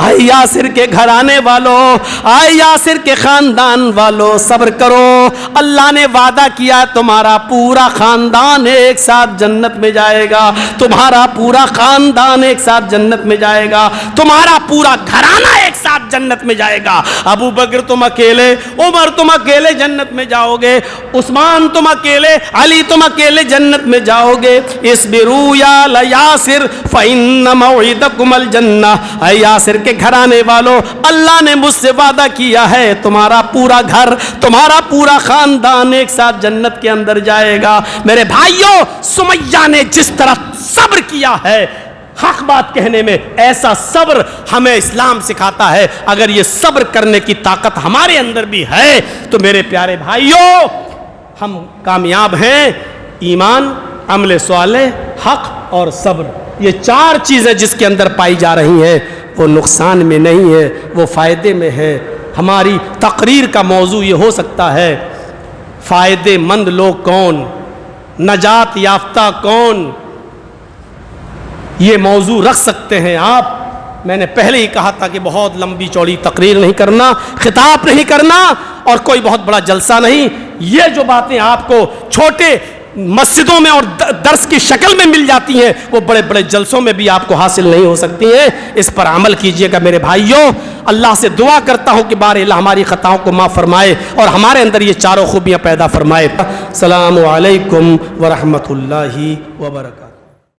اے یاسر کے گھرانے والوں، اے یاسر کے خاندان والوں صبر کرو، اللہ نے وعدہ کیا تمہارا پورا خاندان ایک ساتھ جنت میں جائے گا، تمہارا پورا خاندان ایک ساتھ جنت میں جائے گا، تمہارا پورا گھرانہ ایک ساتھ جنت میں جائے گا۔ ابو بکر تم اکیلے، عمر تم اکیلے جنت میں جاؤ گے، عثمان تم اکیلے، علی تم اکیلے جنت میں جاؤ گے۔ اصبروا یا یاسر فإن موعدکم الجنہ، اے یاسر کے گھرانے والوں اللہ نے مجھ سے وعدہ کیا ہے تمہارا پورا گھر، تمہارا پورا خاندان ایک ساتھ جنت کے اندر جائے گا۔ میرے بھائیوں سمیہ نے جس طرح صبر کیا ہے حق بات کہنے میں، ایسا صبر ہمیں اسلام سکھاتا ہے۔ اگر یہ صبر کرنے کی طاقت ہمارے اندر بھی ہے تو میرے پیارے بھائیوں ہم کامیاب ہیں۔ ایمان، عمل صالح، حق اور صبر، یہ چار چیزیں جس کے اندر پائی جا رہی ہیں وہ نقصان میں نہیں ہے، وہ فائدے میں ہے۔ ہماری تقریر کا موضوع یہ ہو سکتا ہے فائدے مند لوگ کون، نجات یافتہ کون، یہ موضوع رکھ سکتے ہیں آپ۔ میں نے پہلے ہی کہا تھا کہ بہت لمبی چوڑی تقریر نہیں کرنا، خطاب نہیں کرنا اور کوئی بہت بڑا جلسہ نہیں۔ یہ جو باتیں آپ کو چھوٹے مسجدوں میں اور درس کی شکل میں مل جاتی ہیں وہ بڑے بڑے جلسوں میں بھی آپ کو حاصل نہیں ہو سکتی ہیں۔ اس پر عمل کیجئے گا میرے بھائیوں۔ اللہ سے دعا کرتا ہوں کہ بار الہ ہماری خطاؤں کو معاف فرمائے اور ہمارے اندر یہ چاروں خوبیاں پیدا فرمائے۔ السلام علیکم ورحمۃ اللہ وبرکاتہ۔